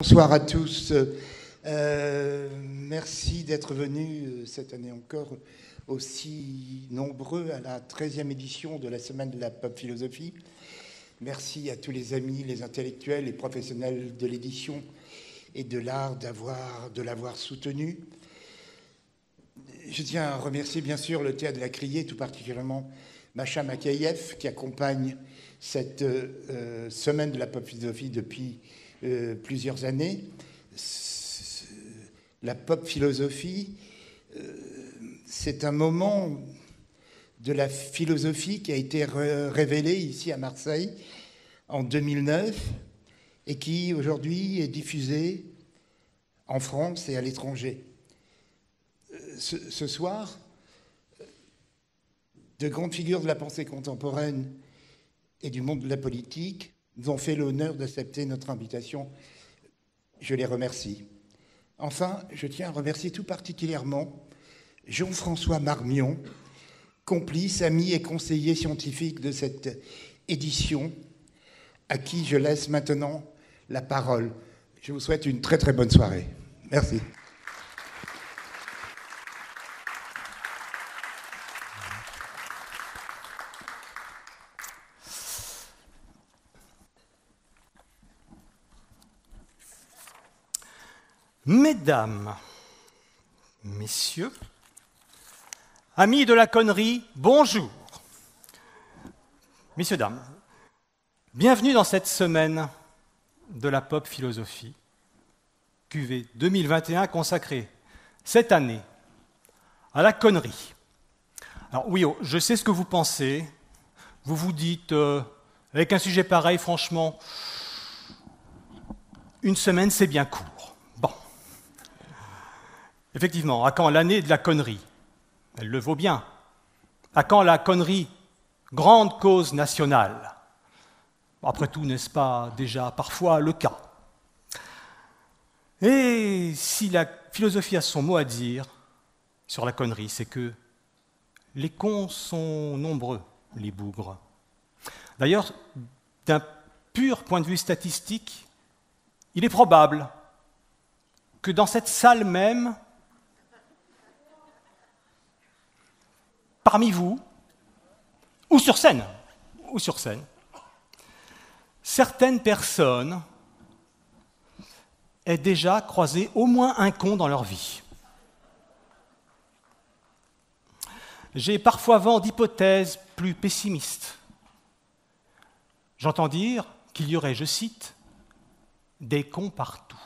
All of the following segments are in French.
Bonsoir à tous. Merci d'être venus cette année encore aussi nombreux à la 13e édition de la Semaine de la Pop Philosophie. Merci à tous les amis, les intellectuels, les professionnels de l'édition et de l'art de l'avoir soutenu. Je tiens à remercier bien sûr le Théâtre de la Criée, tout particulièrement Macha Makayev, qui accompagne cette Semaine de la Pop Philosophie depuis plusieurs années. La pop philosophie, c'est un moment de la philosophie qui a été révélé ici à Marseille en 2009 et qui aujourd'hui est diffusé en France et à l'étranger. Ce soir, de grandes figures de la pensée contemporaine et du monde de la politique nous ont fait l'honneur d'accepter notre invitation. Je les remercie. Enfin, je tiens à remercier tout particulièrement Jean-François Marmion, complice, ami et conseiller scientifique de cette édition, à qui je laisse maintenant la parole. Je vous souhaite une très très bonne soirée. Merci. Mesdames, messieurs, amis de la connerie, bonjour. Messieurs, dames, bienvenue dans cette semaine de la pop philosophie, QV 2021 consacrée cette année à la connerie. Alors oui, je sais ce que vous pensez. Vous vous dites, avec un sujet pareil, franchement, une semaine, c'est bien court. Effectivement, à quand l'année de la connerie? Elle le vaut bien. À quand la connerie, grande cause nationale? Après tout, n'est-ce pas déjà parfois le cas? Et si la philosophie a son mot à dire sur la connerie, c'est que les cons sont nombreux, les bougres. D'ailleurs, d'un pur point de vue statistique, il est probable que dans cette salle même, parmi vous, ou sur scène, certaines personnes aient déjà croisé au moins un con dans leur vie. J'ai parfois vent d'hypothèses plus pessimistes. J'entends dire qu'il y aurait, je cite, des cons partout.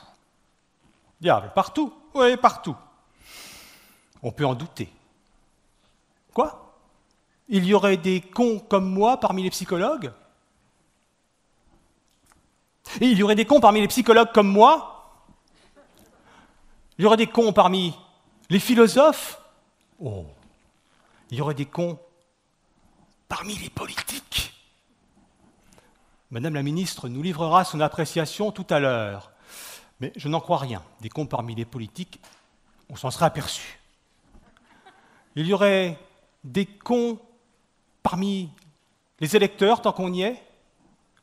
Diable, partout? Oui, partout. On peut en douter. Quoi? Il y aurait des cons comme moi parmi les psychologues? Et il y aurait des cons parmi les psychologues comme moi? Il y aurait des cons parmi les philosophes? Oh. Il y aurait des cons parmi les politiques? Madame la ministre nous livrera son appréciation tout à l'heure. Mais je n'en crois rien. Des cons parmi les politiques, on s'en serait aperçu. Il y aurait des cons parmi les électeurs, tant qu'on y est,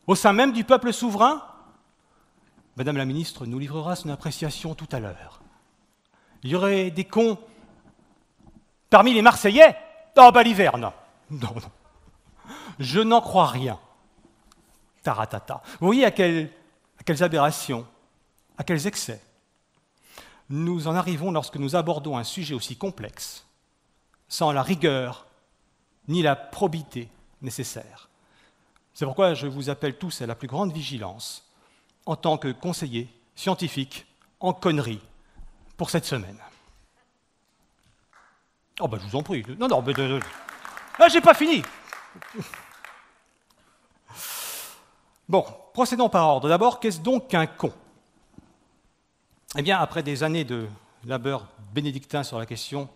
au sein même du peuple souverain? Madame la ministre nous livrera son appréciation tout à l'heure. Il y aurait des cons parmi les Marseillais? Oh, l'hiver, non. Non. Je n'en crois rien. Taratata. Vous voyez à quelles aberrations, à quels excès nous en arrivons lorsque nous abordons un sujet aussi complexe, sans la rigueur ni la probité nécessaires. C'est pourquoi je vous appelle tous à la plus grande vigilance en tant que conseiller scientifique en conneries pour cette semaine. Oh je vous en prie. Non, mais j'ai pas fini. Bon, procédons par ordre. D'abord, qu'est-ce donc qu'un con? Eh bien, après des années de labeur bénédictin sur la question,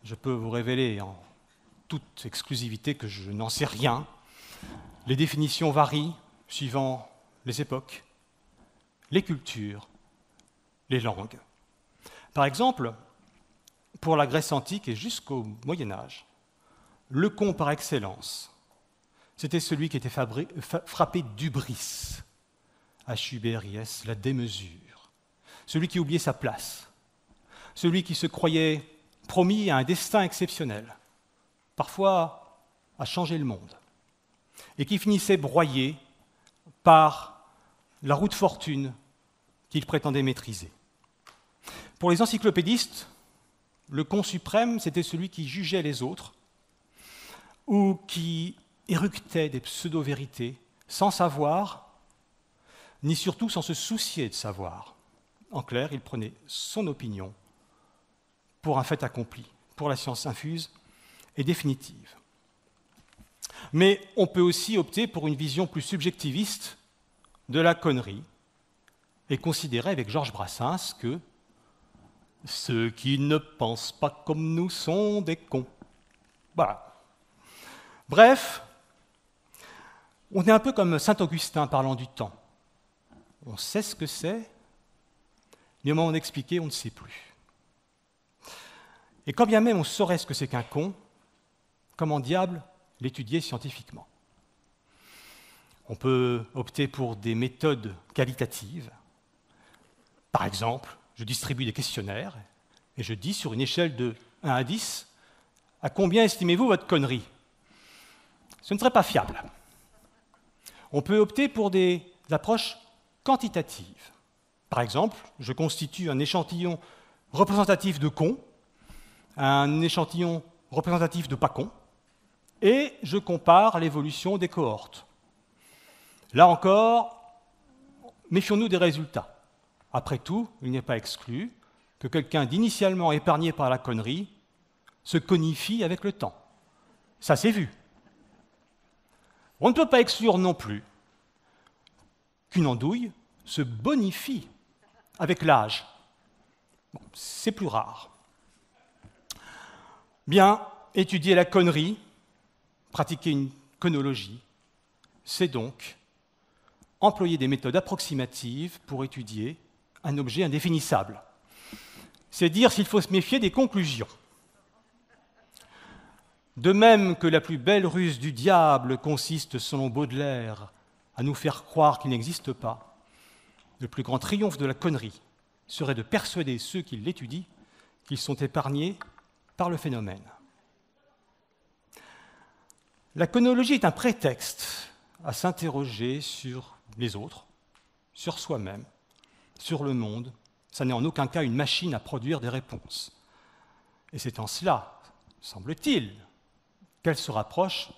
je peux vous révéler en toute exclusivité que je n'en sais rien. Les définitions varient suivant les époques, les cultures, les langues. Par exemple, pour la Grèce antique et jusqu'au Moyen Âge, le con par excellence, c'était celui qui était frappé d'hubris, H-U-B-R-I-S, la démesure. Celui qui oubliait sa place. Celui qui se croyait promis à un destin exceptionnel, parfois à changer le monde, et qui finissait broyé par la roue de fortune qu'il prétendait maîtriser. Pour les encyclopédistes, le con suprême, c'était celui qui jugeait les autres ou qui éructait des pseudo-vérités sans savoir, ni surtout sans se soucier de savoir. En clair, il prenait son opinion pour un fait accompli, pour la science infuse et définitive. Mais on peut aussi opter pour une vision plus subjectiviste de la connerie et considérer avec Georges Brassens que ceux qui ne pensent pas comme nous sont des cons. Voilà. Bref, on est un peu comme saint Augustin parlant du temps. On sait ce que c'est, mais au moment d'expliquer, on ne sait plus. Et quand bien même on saurait ce que c'est qu'un con, comment diable l'étudier scientifiquement? On peut opter pour des méthodes qualitatives. Par exemple, je distribue des questionnaires et je dis sur une échelle de 1 à 10, à combien estimez-vous votre connerie? Ce ne serait pas fiable. On peut opter pour des approches quantitatives. Par exemple, je constitue un échantillon représentatif de cons, un échantillon représentatif de pas cons, et je compare l'évolution des cohortes. Là encore, méfions-nous des résultats. Après tout, il n'est pas exclu que quelqu'un d'initialement épargné par la connerie se conifie avec le temps. Ça s'est vu. On ne peut pas exclure non plus qu'une andouille se bonifie avec l'âge. Bon, c'est plus rare. Bien, étudier la connerie, pratiquer une conologie, c'est donc employer des méthodes approximatives pour étudier un objet indéfinissable. C'est dire s'il faut se méfier des conclusions. De même que la plus belle ruse du diable consiste, selon Baudelaire, à nous faire croire qu'il n'existe pas, le plus grand triomphe de la connerie serait de persuader ceux qui l'étudient qu'ils sont épargnés par le phénomène. La conologie est un prétexte à s'interroger sur les autres, sur soi-même, sur le monde. Ça n'est en aucun cas une machine à produire des réponses. Et c'est en cela, semble-t-il, qu'elle se rapproche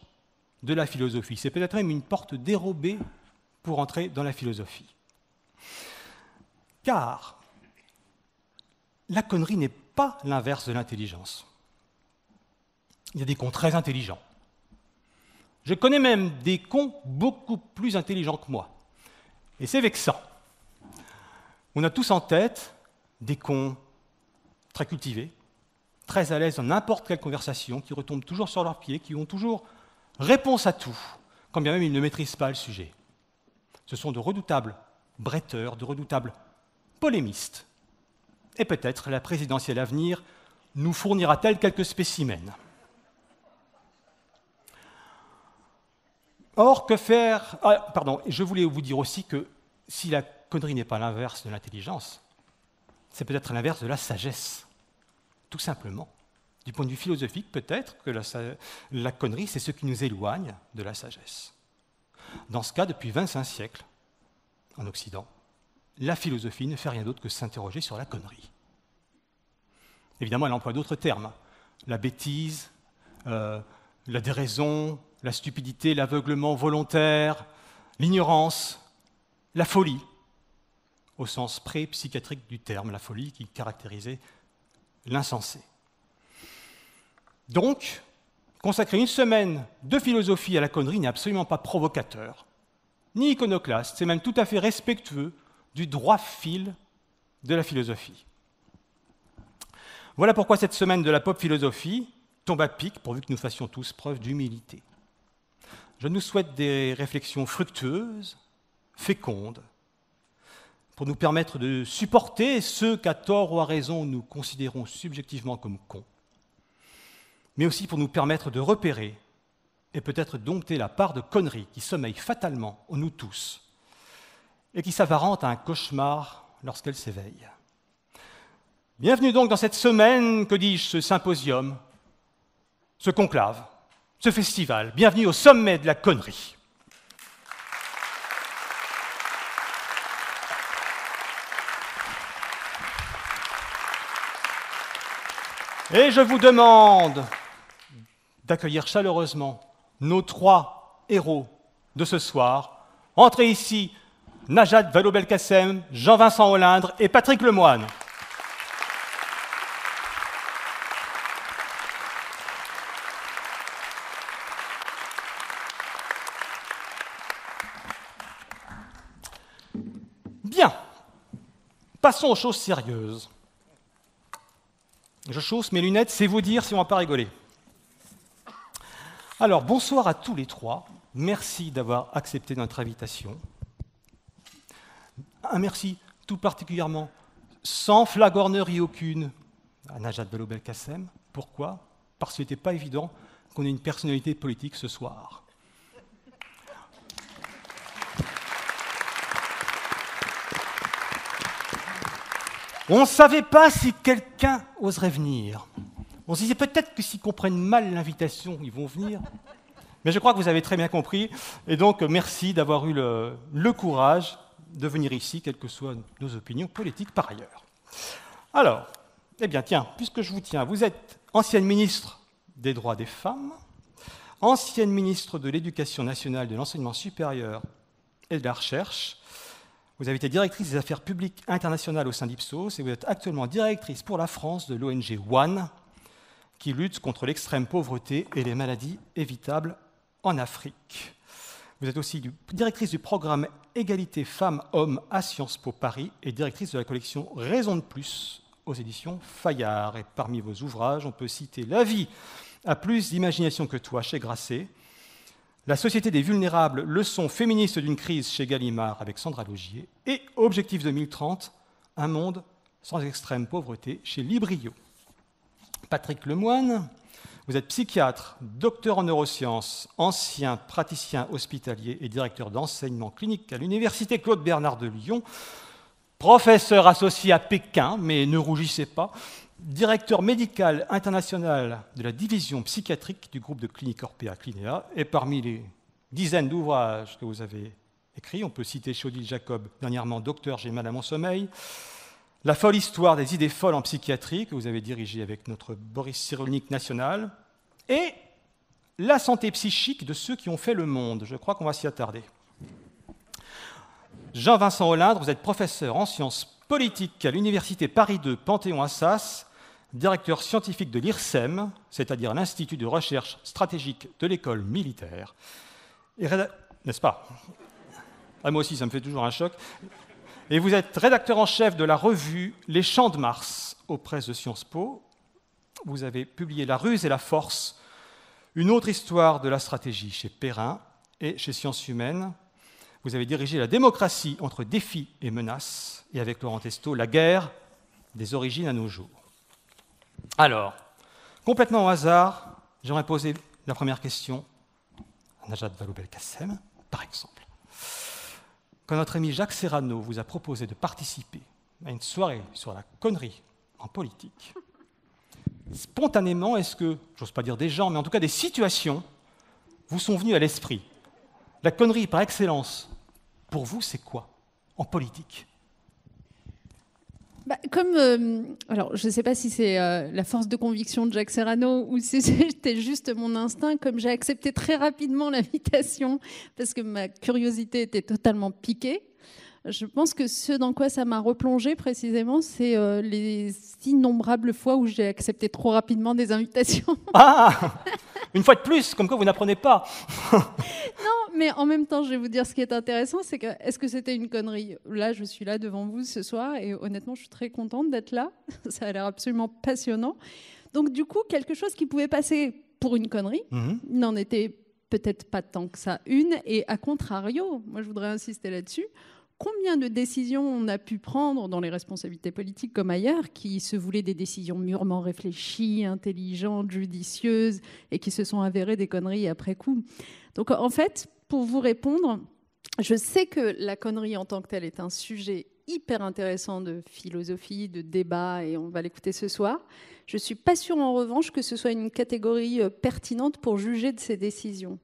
de la philosophie. C'est peut-être même une porte dérobée pour entrer dans la philosophie. Car la connerie n'est pas l'inverse de l'intelligence. Il y a des cons très intelligents. Je connais même des cons beaucoup plus intelligents que moi. Et c'est vexant. On a tous en tête des cons très cultivés, très à l'aise dans n'importe quelle conversation, qui retombent toujours sur leurs pieds, qui ont toujours réponse à tout, quand bien même ils ne maîtrisent pas le sujet. Ce sont de redoutables bretteurs, de redoutables polémistes. Et peut-être la présidentielle à venir nous fournira-t-elle quelques spécimens. Or, que faire? Je voulais vous dire aussi que si la connerie n'est pas l'inverse de l'intelligence, c'est peut-être l'inverse de la sagesse. Tout simplement. Du point de vue philosophique, peut-être que la connerie, c'est ce qui nous éloigne de la sagesse. Dans ce cas, depuis 25 siècles, en Occident, la philosophie ne fait rien d'autre que s'interroger sur la connerie. Évidemment, elle emploie d'autres termes. La bêtise, la déraison, la stupidité, l'aveuglement volontaire, l'ignorance, la folie, au sens pré-psychiatrique du terme, la folie qui caractérisait l'insensé. Donc, consacrer une semaine de philosophie à la connerie n'est absolument pas provocateur, ni iconoclaste, c'est même tout à fait respectueux du droit fil de la philosophie. Voilà pourquoi cette semaine de la pop philosophie tombe à pic, pourvu que nous fassions tous preuve d'humilité. Je nous souhaite des réflexions fructueuses, fécondes, pour nous permettre de supporter ceux qu'à tort ou à raison nous considérons subjectivement comme cons, mais aussi pour nous permettre de repérer et peut-être dompter la part de conneries qui sommeille fatalement en nous tous, et qui s'apparente à un cauchemar lorsqu'elle s'éveille. Bienvenue donc dans cette semaine, que dis-je, ce symposium, ce conclave, ce festival. Bienvenue au sommet de la connerie. Et je vous demande d'accueillir chaleureusement nos 3 héros de ce soir. Entrez ici, Najat Vallaud-Belkacem, Jean-Vincent Olindre et Patrick Lemoine. Bien, passons aux choses sérieuses. Je chausse mes lunettes, c'est vous dire si on ne va pas rigoler. Alors, bonsoir à tous les 3. Merci d'avoir accepté notre invitation. Un merci tout particulièrement, sans flagornerie aucune, à Najat Vallaud-Belkacem. Pourquoi ? Parce qu'il n'était pas évident qu'on ait une personnalité politique ce soir. On ne savait pas si quelqu'un oserait venir. On se disait peut-être que s'ils comprennent mal l'invitation, ils vont venir. Mais je crois que vous avez très bien compris. Et donc, merci d'avoir eu le courage de venir ici, quelles que soient nos opinions politiques par ailleurs. Alors, eh bien, tiens, puisque je vous tiens, vous êtes ancienne ministre des droits des femmes, ancienne ministre de l'Éducation nationale, de l'enseignement supérieur et de la recherche. Vous avez été directrice des affaires publiques internationales au sein d'Ipsos et vous êtes actuellement directrice pour la France de l'ONG One, qui lutte contre l'extrême pauvreté et les maladies évitables en Afrique. Vous êtes aussi directrice du programme Égalité Femmes-Hommes à Sciences Po Paris et directrice de la collection Raison de plus aux éditions Fayard. Et parmi vos ouvrages, on peut citer La vie a plus d'imagination que toi chez Grasset, La société des vulnérables, leçon féministe d'une crise chez Gallimard avec Sandra Logier, et Objectif 2030, un monde sans extrême pauvreté chez Librio. Patrick Lemoine, vous êtes psychiatre, docteur en neurosciences, ancien praticien hospitalier et directeur d'enseignement clinique à l'Université Claude Bernard de Lyon, professeur associé à Pékin, mais ne rougissez pas, directeur médical international de la division psychiatrique du groupe de clinique Orpea Clinéa, et parmi les dizaines d'ouvrages que vous avez écrits, on peut citer chez Odile Jacob, dernièrement Docteur, j'ai mal à mon sommeil, La folle histoire des idées folles en psychiatrie, que vous avez dirigé avec notre Boris Cyrulnik national, et La santé psychique de ceux qui ont fait le monde. Je crois qu'on va s'y attarder. Jean-Vincent Olindre, vous êtes professeur en sciences politiques à l'Université Paris II Panthéon-Assas, directeur scientifique de l'IRSEM, c'est-à-dire l'Institut de recherche stratégique de l'école militaire. N'est-ce pas ? Ah, moi aussi, ça me fait toujours un choc. Et vous êtes rédacteur en chef de la revue Les Champs de Mars aux presses de Sciences Po. Vous avez publié La ruse et la force, une autre histoire de la stratégie chez Perrin et chez Sciences Humaines. Vous avez dirigé La démocratie entre défis et menaces, et avec Laurent Testo, La guerre des origines à nos jours. Alors, complètement au hasard, j'aimerais poser la première question à Najat Vallaud-Belkacem, par exemple. Quand notre ami Jacques Serrano vous a proposé de participer à une soirée sur la connerie en politique, spontanément, est-ce que, j'ose pas dire des gens, mais en tout cas des situations, vous sont venues à l'esprit? La connerie par excellence, pour vous, c'est quoi en politique ? Alors, je ne sais pas si c'est la force de conviction de Jacques Serrano ou si c'était juste mon instinct, comme j'ai accepté très rapidement l'invitation parce que ma curiosité était totalement piquée. Je pense que ce dans quoi ça m'a replongé précisément, c'est les innombrables fois où j'ai accepté trop rapidement des invitations. Ah ! Une fois de plus, comme quoi vous n'apprenez pas. Non, mais en même temps, je vais vous dire ce qui est intéressant, c'est que est-ce que c'était une connerie ? Là, je suis là devant vous ce soir et honnêtement, je suis très contente d'être là. Ça a l'air absolument passionnant. Donc du coup, quelque chose qui pouvait passer pour une connerie n'en était peut-être pas tant que ça une. Et à contrario, moi je voudrais insister là-dessus, combien de décisions on a pu prendre dans les responsabilités politiques comme ailleurs, qui se voulaient des décisions mûrement réfléchies, intelligentes, judicieuses, et qui se sont avérées des conneries après coup. Donc en fait, pour vous répondre, Je sais que la connerie en tant que telle est un sujet hyper intéressant de philosophie, de débat, et on va l'écouter ce soir. Je ne suis pas sûre, en revanche, que ce soit une catégorie pertinente pour juger de ces décisions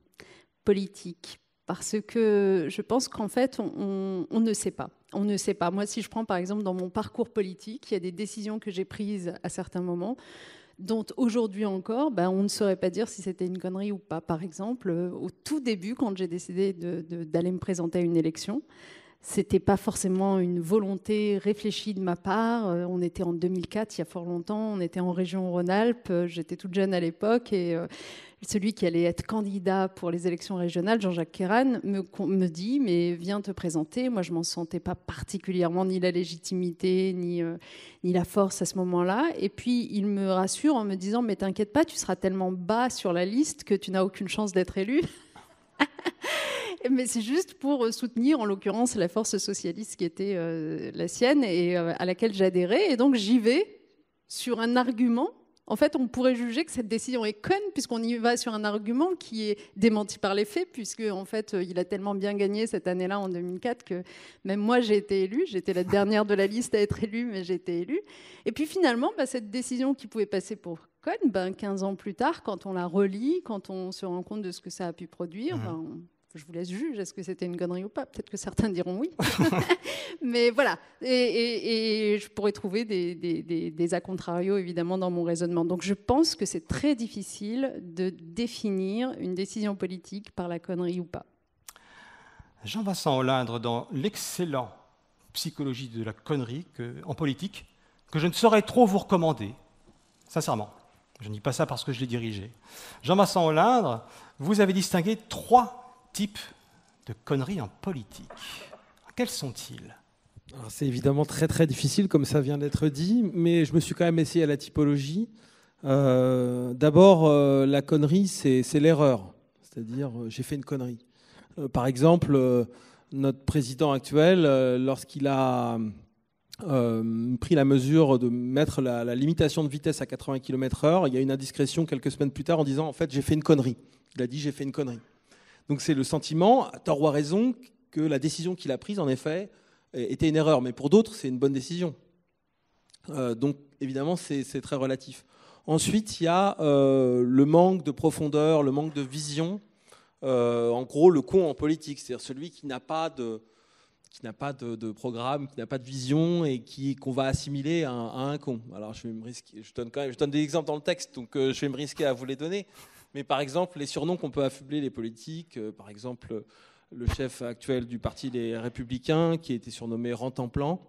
politiques. Parce que je pense qu'en fait, on ne sait pas. On ne sait pas. Moi, si je prends par exemple dans mon parcours politique, il y a des décisions que j'ai prises à certains moments dont aujourd'hui encore, on ne saurait pas dire si c'était une connerie ou pas. Par exemple, au tout début, quand j'ai décidé d'aller me présenter à une élection, c'était pas forcément une volonté réfléchie de ma part. On était en 2004, il y a fort longtemps, on était en région Rhône-Alpes, j'étais toute jeune à l'époque, et celui qui allait être candidat pour les élections régionales, Jean-Jacques Kéran, me dit « mais viens te présenter ». Moi, je m'en sentais pas particulièrement ni la légitimité, ni la force à ce moment-là. Et puis, il me rassure en me disant « mais t'inquiète pas, tu seras tellement bas sur la liste que tu n'as aucune chance d'être élu ». Mais c'est juste pour soutenir, en l'occurrence, la force socialiste qui était la sienne et à laquelle j'adhérais. Et donc, j'y vais sur un argument. En fait, on pourrait juger que cette décision est conne puisqu'on y va sur un argument qui est démenti par les faits, puisque en fait, il a tellement bien gagné cette année-là, en 2004, que même moi, j'ai été élue. J'étais la dernière de la liste à être élue, mais j'ai été élue. Et puis finalement, cette décision qui pouvait passer pour conne, 15 ans plus tard, quand on la relit, quand on se rend compte de ce que ça a pu produire, je vous laisse juger, est-ce que c'était une connerie ou pas? Peut-être que certains diront oui. Mais voilà. Et je pourrais trouver des a contrario, évidemment, dans mon raisonnement. Donc je pense que c'est très difficile de définir une décision politique par la connerie ou pas. Jean-Vincent Olindre, dans l'excellent Psychologie de la connerie en politique, que je ne saurais trop vous recommander, sincèrement. Je ne dis pas ça parce que je l'ai dirigé. Jean-Vincent Olindre, vous avez distingué 3 types de conneries en politique. Quels sont-ils? Alors, c'est évidemment très très difficile, comme ça vient d'être dit, mais je me suis quand même essayé à la typologie. D'abord, la connerie, c'est l'erreur. C'est-à-dire, j'ai fait une connerie. Par exemple, notre président actuel, lorsqu'il a pris la mesure de mettre la limitation de vitesse à 80 km/h, il y a une indiscrétion quelques semaines plus tard en disant « en fait, j'ai fait une connerie ». Il a dit « j'ai fait une connerie ». Donc c'est le sentiment, à tort ou à raison, que la décision qu'il a prise, en effet, était une erreur. Mais pour d'autres, c'est une bonne décision. Donc évidemment, c'est très relatif. Ensuite, il y a le manque de profondeur, le manque de vision. En gros, le con en politique, c'est-à-dire celui qui n'a pas de programme, qui n'a pas de vision et qu'on va assimiler à un con. Alors je vais me risquer, je donne des exemples dans le texte, donc je vais me risquer à vous les donner. Mais par exemple, les surnoms qu'on peut affubler les politiques, par exemple, le chef actuel du parti Les Républicains, qui a été surnommé Rantanplan.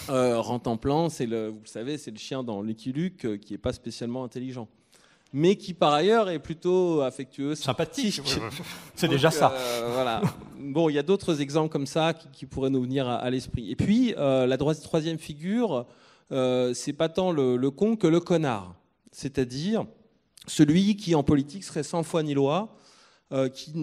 Rantanplan, vous le savez, c'est le chien dans Lucky Luke, qui n'est pas spécialement intelligent. Mais qui, par ailleurs, est plutôt affectueux, sympathique. C'est déjà ça. Voilà. Bon, il y a d'autres exemples comme ça qui pourraient nous venir à l'esprit. Et puis, la troisième figure, c'est pas tant le con que le connard. C'est-à-dire celui qui, en politique, serait sans foi ni loi, qui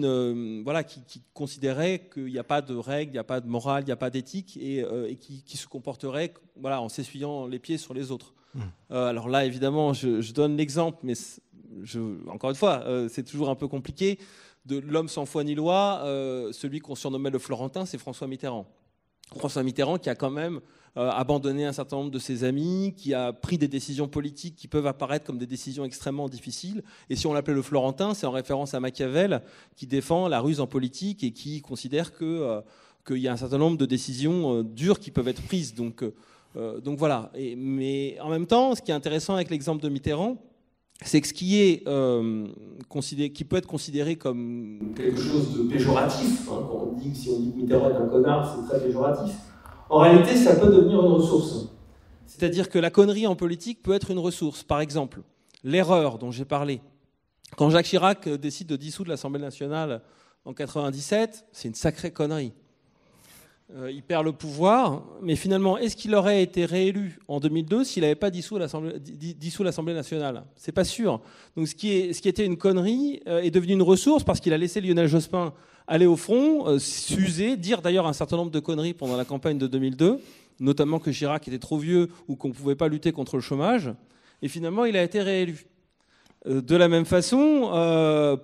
considérait qu'il n'y a pas de règles, il n'y a pas de morale, il n'y a pas d'éthique, et qui se comporterait en s'essuyant les pieds sur les autres. Alors là, évidemment, je donne l'exemple, mais encore une fois, c'est toujours un peu compliqué. De l'homme sans foi ni loi, celui qu'on surnommait le Florentin, c'est François Mitterrand. François Mitterrand qui a quand même abandonné un certain nombre de ses amis, qui a pris des décisions politiques qui peuvent apparaître comme des décisions extrêmement difficiles. Et si on l'appelait le Florentin, c'est en référence à Machiavel, qui défend la ruse en politique et qui considère qu'il y a un certain nombre de décisions dures qui peuvent être prises. Donc voilà. Mais en même temps, ce qui est intéressant avec l'exemple de Mitterrand, c'est que ce qui peut être considéré comme quelque chose de péjoratif, quand si on dit que Mitterrand est un connard, c'est très péjoratif. En réalité, ça peut devenir une ressource. C'est-à-dire que la connerie en politique peut être une ressource. Par exemple, l'erreur dont j'ai parlé. Quand Jacques Chirac décide de dissoudre l'Assemblée nationale en 1997, c'est une sacrée connerie. Il perd le pouvoir, mais finalement, est-ce qu'il aurait été réélu en 2002 s'il n'avait pas dissous l'Assemblée nationale? C'est pas sûr. Donc ce qui était une connerie est devenu une ressource parce qu'il a laissé Lionel Jospin aller au front, s'user, dire d'ailleurs un certain nombre de conneries pendant la campagne de 2002, notamment que Chirac était trop vieux ou qu'on ne pouvait pas lutter contre le chômage, et finalement il a été réélu. De la même façon,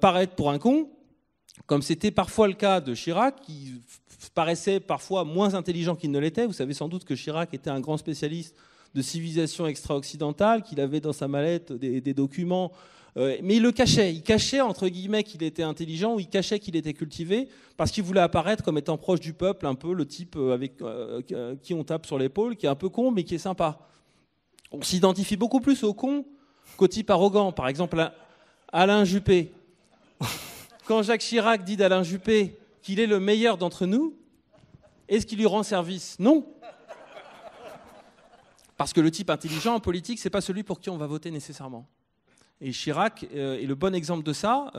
paraître pour un con, comme c'était parfois le cas de Chirac, qui paraissait parfois moins intelligent qu'il ne l'était. Vous savez sans doute que Chirac était un grand spécialiste de civilisation extra-occidentale, qu'il avait dans sa mallette des documents, mais il le cachait. Il cachait, entre guillemets, qu'il était intelligent, ou il cachait qu'il était cultivé, parce qu'il voulait apparaître comme étant proche du peuple, un peu le type avec qui on tape sur l'épaule, qui est un peu con, mais qui est sympa. On s'identifie beaucoup plus au con qu'au type arrogant. Par exemple, Alain Juppé. Quand Jacques Chirac dit d'Alain Juppé qu'il est le meilleur d'entre nous, est-ce qu'il lui rend service? Non. Parce que le type intelligent en politique, c'est pas celui pour qui on va voter nécessairement. Et Chirac est le bon exemple de ça.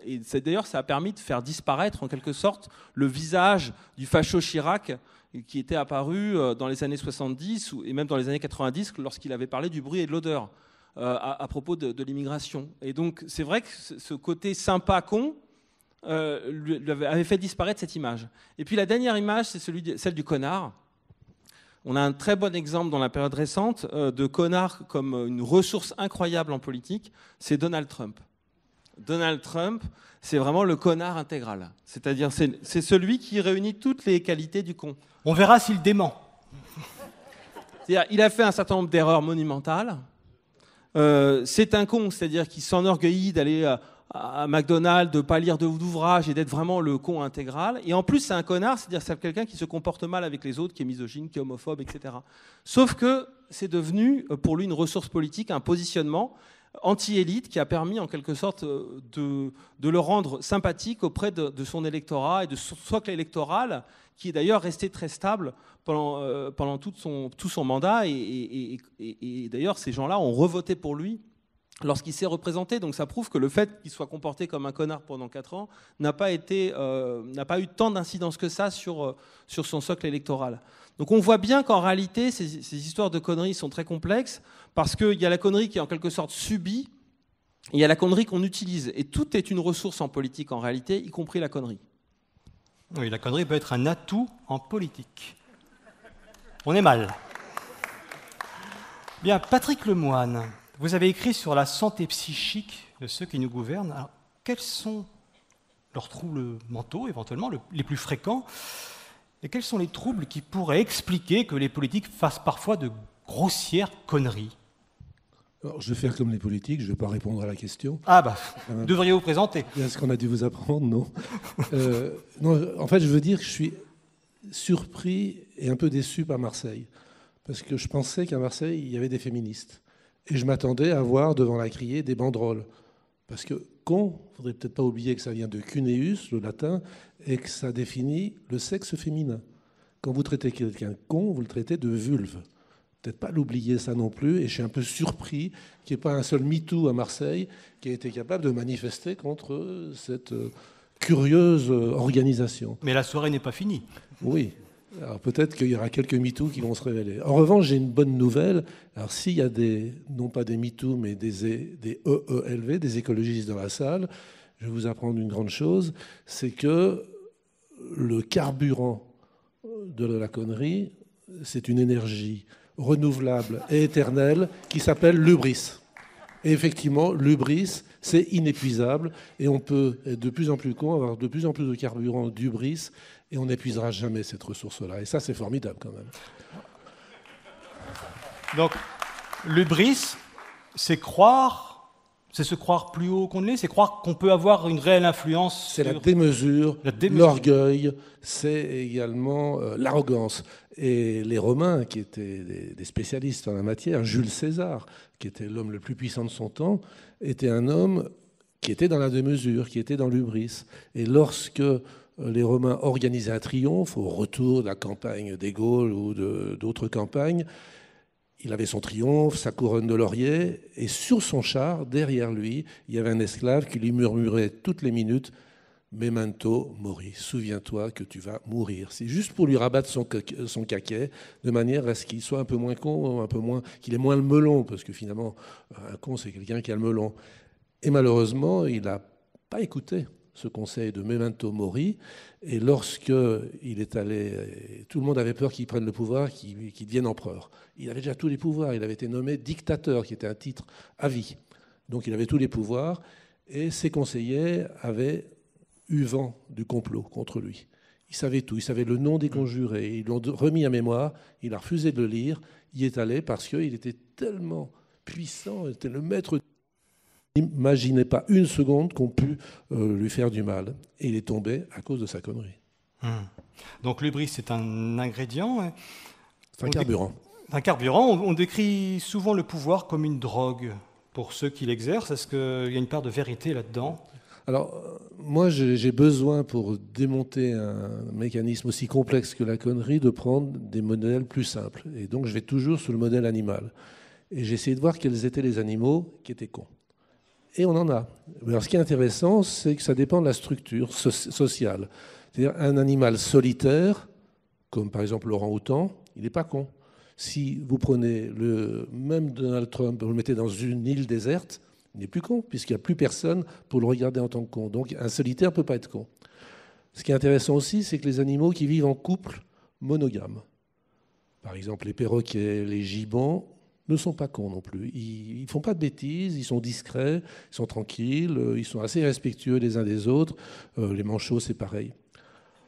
Et d'ailleurs, ça a permis de faire disparaître, en quelque sorte, le visage du facho Chirac, qui était apparu dans les années 70 et même dans les années 90, lorsqu'il avait parlé du bruit et de l'odeur à propos de l'immigration. Et donc, c'est vrai que ce côté sympa-con lui avait fait disparaître cette image. Et puis la dernière image, c'est celle du connard. On a un très bon exemple dans la période récente de connard comme une ressource incroyable en politique, c'est Donald Trump. Donald Trump, c'est vraiment le connard intégral. C'est-à-dire, c'est celui qui réunit toutes les qualités du con. On verra s'il dément. C'est-à-dire, il a fait un certain nombre d'erreurs monumentales. C'est un con, c'est-à-dire qu'il s'enorgueillit d'aller à McDonald's, de ne pas lire d'ouvrages et d'être vraiment le con intégral. Et en plus, c'est un connard, c'est-à-dire c'est quelqu'un qui se comporte mal avec les autres, qui est misogyne, qui est homophobe, etc. Sauf que c'est devenu pour lui une ressource politique, un positionnement anti-élite qui a permis en quelque sorte de le rendre sympathique auprès de son électorat et de son socle électoral, qui est d'ailleurs resté très stable pendant tout son mandat. Et d'ailleurs, ces gens-là ont revoté pour lui lorsqu'il s'est représenté. Donc ça prouve que le fait qu'il soit comporté comme un connard pendant 4 ans n'a pas eu tant d'incidence que ça sur son socle électoral. Donc on voit bien qu'en réalité, ces histoires de conneries sont très complexes, parce qu'il y a la connerie qui est en quelque sorte subie, et il y a la connerie qu'on utilise. Et tout est une ressource en politique en réalité, y compris la connerie. Oui, la connerie peut être un atout en politique. On est mal. Bien, Patrick Lemoine, vous avez écrit sur la santé psychique de ceux qui nous gouvernent. Alors, quels sont leurs troubles mentaux, éventuellement, les plus fréquents, et quels sont les troubles qui pourraient expliquer que les politiques fassent parfois de grossières conneries? Alors, je vais faire comme les politiques, je ne vais pas répondre à la question. Ah bah, devriez vous présenter. Bien ce qu'on a dû vous apprendre, non. Non, en fait, je veux dire que je suis surpris et un peu déçu par Marseille. Parce que je pensais qu'à Marseille, il y avait des féministes. Et je m'attendais à voir devant la criée des banderoles. Parce que con, il ne faudrait peut-être pas oublier que ça vient de cuneus, le latin, et que ça définit le sexe féminin. Quand vous traitez quelqu'un de con, vous le traitez de vulve. Peut-être pas l'oublier ça non plus. Et je suis un peu surpris qu'il n'y ait pas un seul MeToo à Marseille qui ait été capable de manifester contre cette curieuse organisation. Mais la soirée n'est pas finie. Oui. Alors peut-être qu'il y aura quelques MeToo qui vont se révéler. En revanche, j'ai une bonne nouvelle. Alors s'il y a non pas des MeToo, mais des EELV, des écologistes dans la salle, je vais vous apprendre une grande chose, c'est que le carburant de la connerie, c'est une énergie renouvelable et éternelle qui s'appelle l'hubris. Et effectivement, l'hubris, c'est inépuisable et on peut être de plus en plus con, avoir de plus en plus de carburant d'hubris et on n'épuisera jamais cette ressource-là. Et ça, c'est formidable quand même. Donc, l'hubris, c'est se croire plus haut qu'on ne l'est, c'est croire qu'on peut avoir une réelle influence. C'est la démesure, l'orgueil, c'est également l'arrogance. Et les Romains, qui étaient des spécialistes en la matière, Jules César, qui était l'homme le plus puissant de son temps, était un homme qui était dans la démesure, qui était dans l'hubris. Et lorsque les Romains organisaient un triomphe au retour de la campagne des Gaules ou d'autres campagnes, il avait son triomphe, sa couronne de laurier, et sur son char, derrière lui, il y avait un esclave qui lui murmurait toutes les minutes « Memento mori », souviens-toi que tu vas mourir. C'est juste pour lui rabattre son caquet, de manière à ce qu'il soit un peu moins con, qu'il ait moins le melon, parce que finalement, un con, c'est quelqu'un qui a le melon. Et malheureusement, il n'a pas écouté ce conseil de Memento Mori, et lorsqu'il est allé, tout le monde avait peur qu'il prenne le pouvoir, qu'il devienne empereur. Il avait déjà tous les pouvoirs, il avait été nommé dictateur, qui était un titre à vie. Donc il avait tous les pouvoirs, et ses conseillers avaient eu vent du complot contre lui. Il savait tout, il savait le nom des conjurés, ils l'ont remis à mémoire, il a refusé de le lire, il y est allé parce qu'il était tellement puissant, il était le maître. Il n'imaginait pas une seconde qu'on pût lui faire du mal. Et il est tombé à cause de sa connerie. Donc l'hubris, c'est un ingrédient. C'est un carburant. Un carburant. On décrit souvent le pouvoir comme une drogue pour ceux qui l'exercent. Est-ce qu'il y a une part de vérité là-dedans ? Alors, moi, j'ai besoin, pour démonter un mécanisme aussi complexe que la connerie, de prendre des modèles plus simples. Et donc, je vais toujours sur le modèle animal. Et j'ai essayé de voir quels étaient les animaux qui étaient cons. Et on en a. Alors, ce qui est intéressant, c'est que ça dépend de la structure sociale. C'est-à-dire, un animal solitaire, comme par exemple l'orang-outan, il n'est pas con. Si vous prenez le même Donald Trump, vous le mettez dans une île déserte, il n'est plus con, puisqu'il n'y a plus personne pour le regarder en tant que con. Donc un solitaire ne peut pas être con. Ce qui est intéressant aussi, c'est que les animaux qui vivent en couple monogame, par exemple les perroquets, les gibbons, ne sont pas cons non plus. Ils ne font pas de bêtises, ils sont discrets, ils sont tranquilles, ils sont assez respectueux les uns des autres. Les manchots, c'est pareil.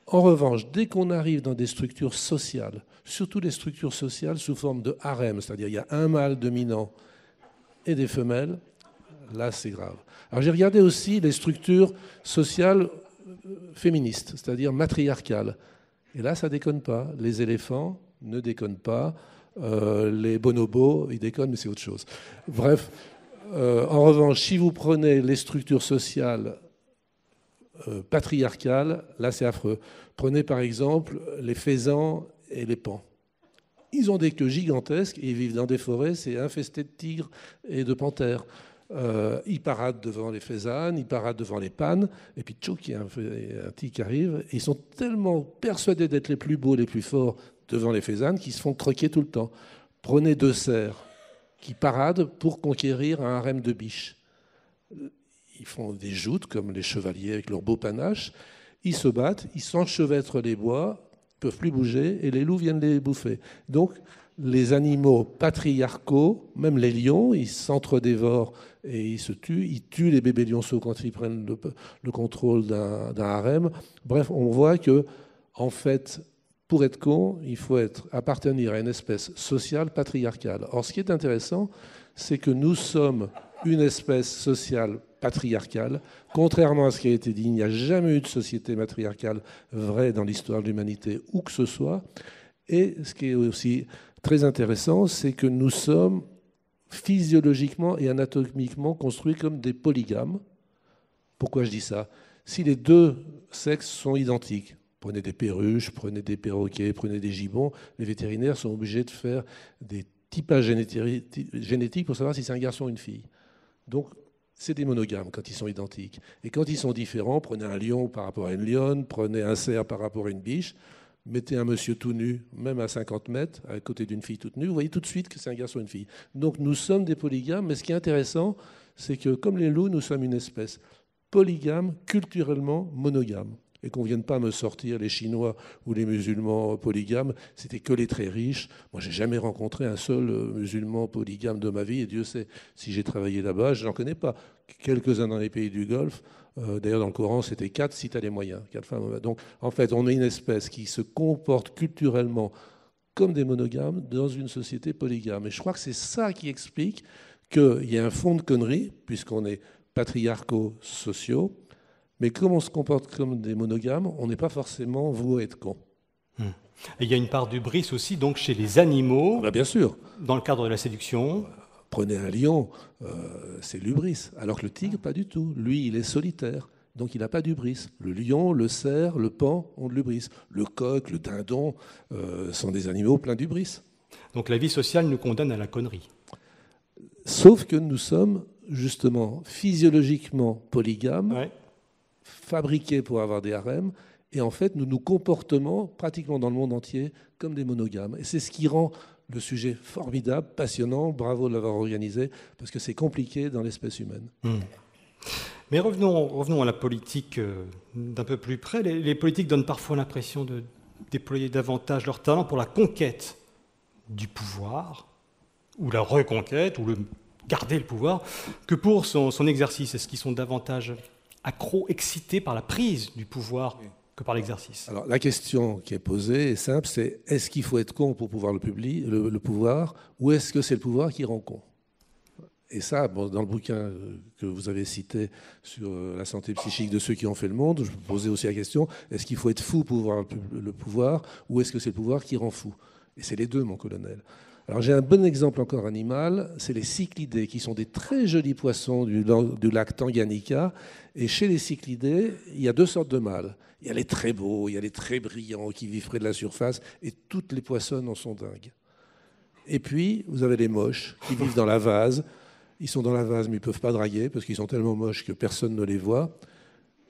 En revanche, dès qu'on arrive dans des structures sociales, surtout les structures sociales sous forme de harem, c'est-à-dire il y a un mâle dominant et des femelles, là c'est grave. Alors j'ai regardé aussi les structures sociales féministes, c'est-à-dire matriarcales. Et là ça déconne pas. Les éléphants ne déconnent pas. Les bonobos, ils déconnent, mais c'est autre chose. Bref, en revanche, si vous prenez les structures sociales patriarcales, là c'est affreux. Prenez par exemple les faisans et les paons. Ils ont des queues gigantesques et ils vivent dans des forêts, c'est infesté de tigres et de panthères. Ils paradent devant les faisanes, ils paradent devant les pannes, et puis tchouk, il y a un tigre qui arrive, et ils sont tellement persuadés d'être les plus beaux, les plus forts devant les faisanes qu'ils se font croquer tout le temps. Prenez 2 cerfs qui paradent pour conquérir un harem de biches. Ils font des joutes comme les chevaliers avec leur beau panache, ils se battent, ils s'enchevêtrent les bois, ne peuvent plus bouger, et les loups viennent les bouffer. Donc les animaux patriarcaux, même les lions, ils s'entre-dévorent et ils se tuent. Ils tuent les bébés lionceaux quand ils prennent le contrôle d'un harem. Bref, on voit que, en fait, pour être con, il faut appartenir à une espèce sociale patriarcale. Or, ce qui est intéressant, c'est que nous sommes une espèce sociale patriarcale. Contrairement à ce qui a été dit, il n'y a jamais eu de société matriarcale vraie dans l'histoire de l'humanité, où que ce soit. Et ce qui est aussi très intéressant, c'est que nous sommes physiologiquement et anatomiquement construits comme des polygames. Pourquoi je dis ça ? Si les 2 sexes sont identiques, prenez des perruches, prenez des perroquets, prenez des gibbons, les vétérinaires sont obligés de faire des typages génétiques pour savoir si c'est un garçon ou une fille. Donc, c'est des monogames quand ils sont identiques. Et quand ils sont différents, prenez un lion par rapport à une lionne, prenez un cerf par rapport à une biche, mettez un monsieur tout nu, même à 50 mètres, à côté d'une fille toute nue, vous voyez tout de suite que c'est un garçon ou une fille. Donc nous sommes des polygames, mais ce qui est intéressant, c'est que comme les loups, nous sommes une espèce polygame, culturellement monogame. Et qu'on ne vienne pas me sortir les Chinois ou les musulmans polygames, c'était que les très riches. Moi, j'ai jamais rencontré un seul musulman polygame de ma vie, et Dieu sait si j'ai travaillé là-bas, je n'en connais pas. Quelques-uns dans les pays du Golfe. D'ailleurs, dans le Coran, c'était 4 si tu as les moyens. 4 femmes. Donc, en fait, on est une espèce qui se comporte culturellement comme des monogames dans une société polygame. Et je crois que c'est ça qui explique qu'il y a un fond de conneries, puisqu'on est patriarcaux sociaux, mais comme on se comporte comme des monogames, on n'est pas forcément voué à être con. Et il y a une part d'hubris aussi, donc chez les animaux, Bien sûr. Dans le cadre de la séduction. Prenez un lion, c'est l'hubris, alors que le tigre, pas du tout. Lui, il est solitaire, donc il n'a pas d'hubris. Le lion, le cerf, le paon ont de l'hubris. Le coq, le dindon sont des animaux pleins d'hubris. Donc la vie sociale nous condamne à la connerie. Sauf que nous sommes justement physiologiquement polygames, Ouais. fabriqués pour avoir des harems, et en fait nous nous comportons pratiquement dans le monde entier comme des monogames. Et c'est ce qui rend le sujet formidable, passionnant, bravo de l'avoir organisé, parce que c'est compliqué dans l'espèce humaine. Mais revenons à la politique d'un peu plus près. Les politiques donnent parfois l'impression de déployer davantage leur talent pour la conquête du pouvoir, ou la reconquête, ou garder le pouvoir, que pour son exercice. Est-ce qu'ils sont davantage accro, excité par la prise du pouvoir que par l'exercice. Alors la question qui est posée est simple, c'est est-ce qu'il faut être con pour pouvoir le pouvoir, ou est-ce que c'est le pouvoir qui rend con? Et ça, bon, dans le bouquin que vous avez cité sur la santé psychique de ceux qui ont fait le monde, je me posais aussi la question, est-ce qu'il faut être fou pour avoir le pouvoir, ou est-ce que c'est le pouvoir qui rend fou? Et c'est les deux, mon colonel. Alors j'ai un bon exemple encore animal, c'est les cyclidés, qui sont des très jolis poissons du lac Tanganyika. Et chez les cyclidés, il y a deux sortes de mâles. Il y a les très beaux, il y a les très brillants qui vivent près de la surface, et toutes les poissonnes en sont dingues. Et puis, vous avez les moches qui vivent dans la vase. Ils sont dans la vase, mais ils ne peuvent pas draguer, parce qu'ils sont tellement moches que personne ne les voit.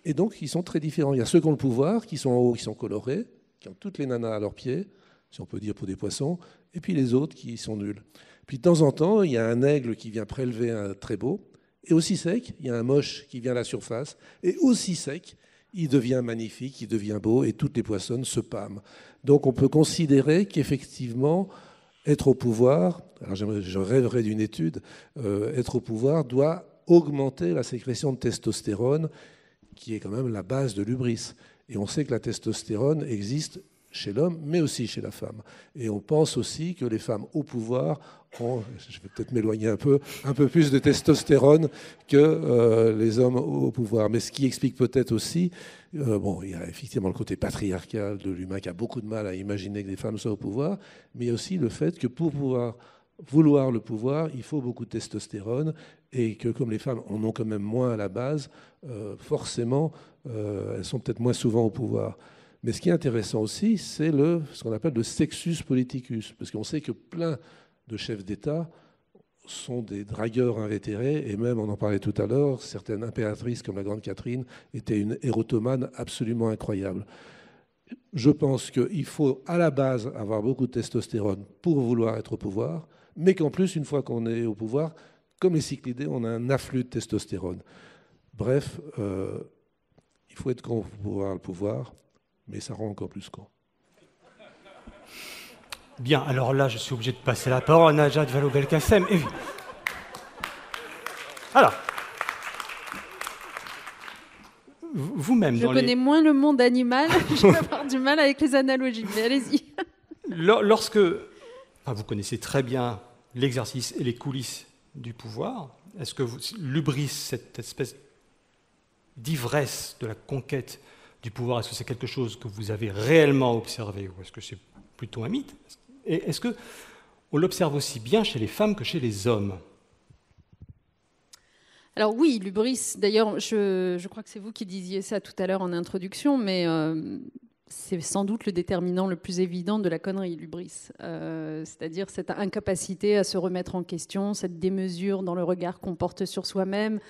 Et donc, ils sont très différents. Il y a ceux qui ont le pouvoir, qui sont en haut, qui sont colorés, qui ont toutes les nanas à leurs pieds, si on peut dire pour des poissons, et puis les autres qui sont nuls. Puis de temps en temps, il y a un aigle qui vient prélever un très beau, et aussi sec, il y a un moche qui vient à la surface, et aussi sec, il devient magnifique, il devient beau, et toutes les poissonnes se pâment. Donc on peut considérer qu'effectivement, être au pouvoir, alors je rêverais d'une étude, être au pouvoir doit augmenter la sécrétion de testostérone, qui est quand même la base de l'hubris. Et on sait que la testostérone existe chez l'homme, mais aussi chez la femme. Et on pense aussi que les femmes au pouvoir ont, je vais peut-être m'éloigner un peu plus de testostérone que les hommes au pouvoir. Mais ce qui explique peut-être aussi, bon, il y a effectivement le côté patriarcal de l'humain qui a beaucoup de mal à imaginer que les femmes soient au pouvoir, mais il y a aussi le fait que pour pouvoir vouloir le pouvoir, il faut beaucoup de testostérone, et que comme les femmes en ont quand même moins à la base, forcément, elles sont peut-être moins souvent au pouvoir. Mais ce qui est intéressant aussi, c'est ce qu'on appelle le sexus politicus, parce qu'on sait que plein de chefs d'État sont des dragueurs invétérés, et même, on en parlait tout à l'heure, certaines impératrices comme la Grande Catherine étaient une érotomane absolument incroyable. Je pense qu'il faut à la base avoir beaucoup de testostérone pour vouloir être au pouvoir, mais qu'en plus, une fois qu'on est au pouvoir, comme les cyclidés, on a un afflux de testostérone. Bref, il faut être con pour pouvoir le pouvoir, mais ça rend encore plus con. Bien, alors là, je suis obligé de passer la parole à Najat Vallaud-Belkacem. Alors, vous-même... Je connais moins le monde animal, je vais avoir du mal avec les analogies, mais allez-y. Lorsque... Enfin, vous connaissez très bien l'exercice et les coulisses du pouvoir, est-ce que l'hubris, cette espèce d'ivresse de la conquête du pouvoir, est-ce que c'est quelque chose que vous avez réellement observé, ou est-ce que c'est plutôt un mythe? Et est-ce qu'on l'observe aussi bien chez les femmes que chez les hommes? Alors oui, l'hubris, d'ailleurs, je crois que c'est vous qui disiez ça tout à l'heure en introduction, mais c'est sans doute le déterminant le plus évident de la connerie, l'hubris. C'est-à-dire cette incapacité à se remettre en question, cette démesure dans le regard qu'on porte sur soi-même.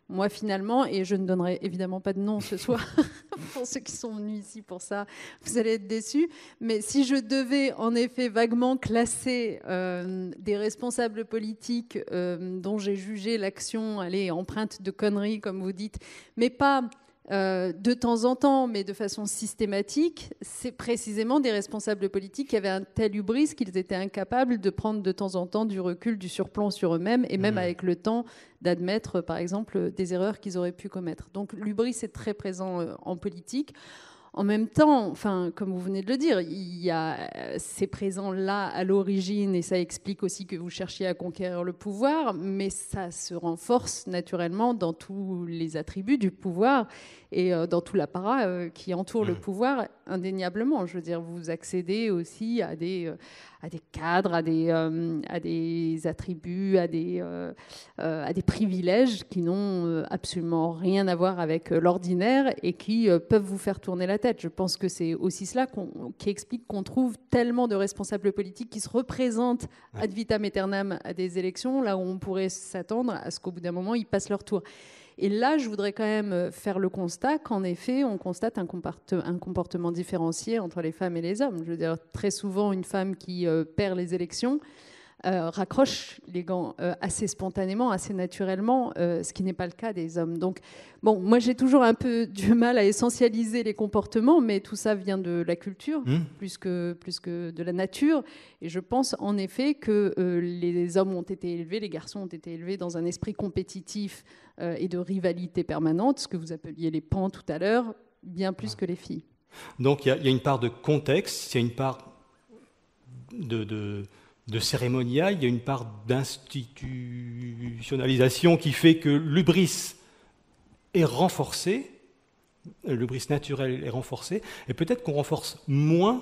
Moi, finalement, et je ne donnerai évidemment pas de nom ce soir, pour ceux qui sont venus ici pour ça, vous allez être déçus, mais si je devais en effet vaguement classer des responsables politiques dont j'ai jugé l'action empreinte de conneries, comme vous dites, mais pas de temps en temps, mais de façon systématique, c'est précisément des responsables politiques qui avaient un tel hubris qu'ils étaient incapables de prendre de temps en temps du recul, du surplomb sur eux-mêmes, et même avec le temps d'admettre, par exemple, des erreurs qu'ils auraient pu commettre. Donc l'hubris est très présent en politique. En même temps, enfin, comme vous venez de le dire, c'est présent là à l'origine, et ça explique aussi que vous cherchiez à conquérir le pouvoir, mais ça se renforce naturellement dans tous les attributs du pouvoir et dans tout l'apparat qui entoure le pouvoir, indéniablement. Je veux dire, vous accédez aussi à des cadres, à des attributs, à des privilèges qui n'ont absolument rien à voir avec l'ordinaire et qui peuvent vous faire tourner la tête. Je pense que c'est aussi cela qui explique qu'on trouve tellement de responsables politiques qui se représentent ad vitam aeternam à des élections, là où on pourrait s'attendre à ce qu'au bout d'un moment, ils passent leur tour. Et là, je voudrais quand même faire le constat qu'en effet, on constate un comportement différencié entre les femmes et les hommes. Je veux dire, très souvent, une femme qui perd les élections raccrochent les gants assez spontanément, assez naturellement, ce qui n'est pas le cas des hommes. Donc, bon, moi j'ai toujours un peu du mal à essentialiser les comportements, mais tout ça vient de la culture, plus que de la nature. Et je pense en effet que les hommes ont été élevés, les garçons ont été élevés dans un esprit compétitif et de rivalité permanente, ce que vous appeliez les pans tout à l'heure, bien plus que les filles. Donc il y a une part de contexte, il y a une part de cérémonial, il y a une part d'institutionnalisation qui fait que l'hubris est renforcé, l'hubris naturel est renforcé, et peut-être qu'on renforce moins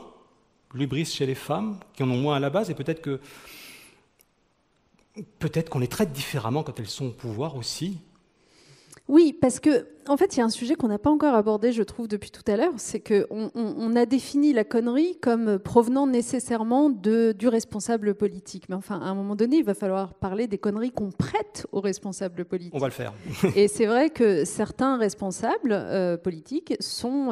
l'hubris chez les femmes, qui en ont moins à la base, et peut-être qu'on les traite différemment quand elles sont au pouvoir aussi. Oui, parce que en fait, il y a un sujet qu'on n'a pas encore abordé, je trouve, depuis tout à l'heure, c'est qu'on a défini la connerie comme provenant nécessairement du responsable politique. Mais enfin, à un moment donné, il va falloir parler des conneries qu'on prête aux responsables politiques. On va le faire. Et c'est vrai que certains responsables politiques sont,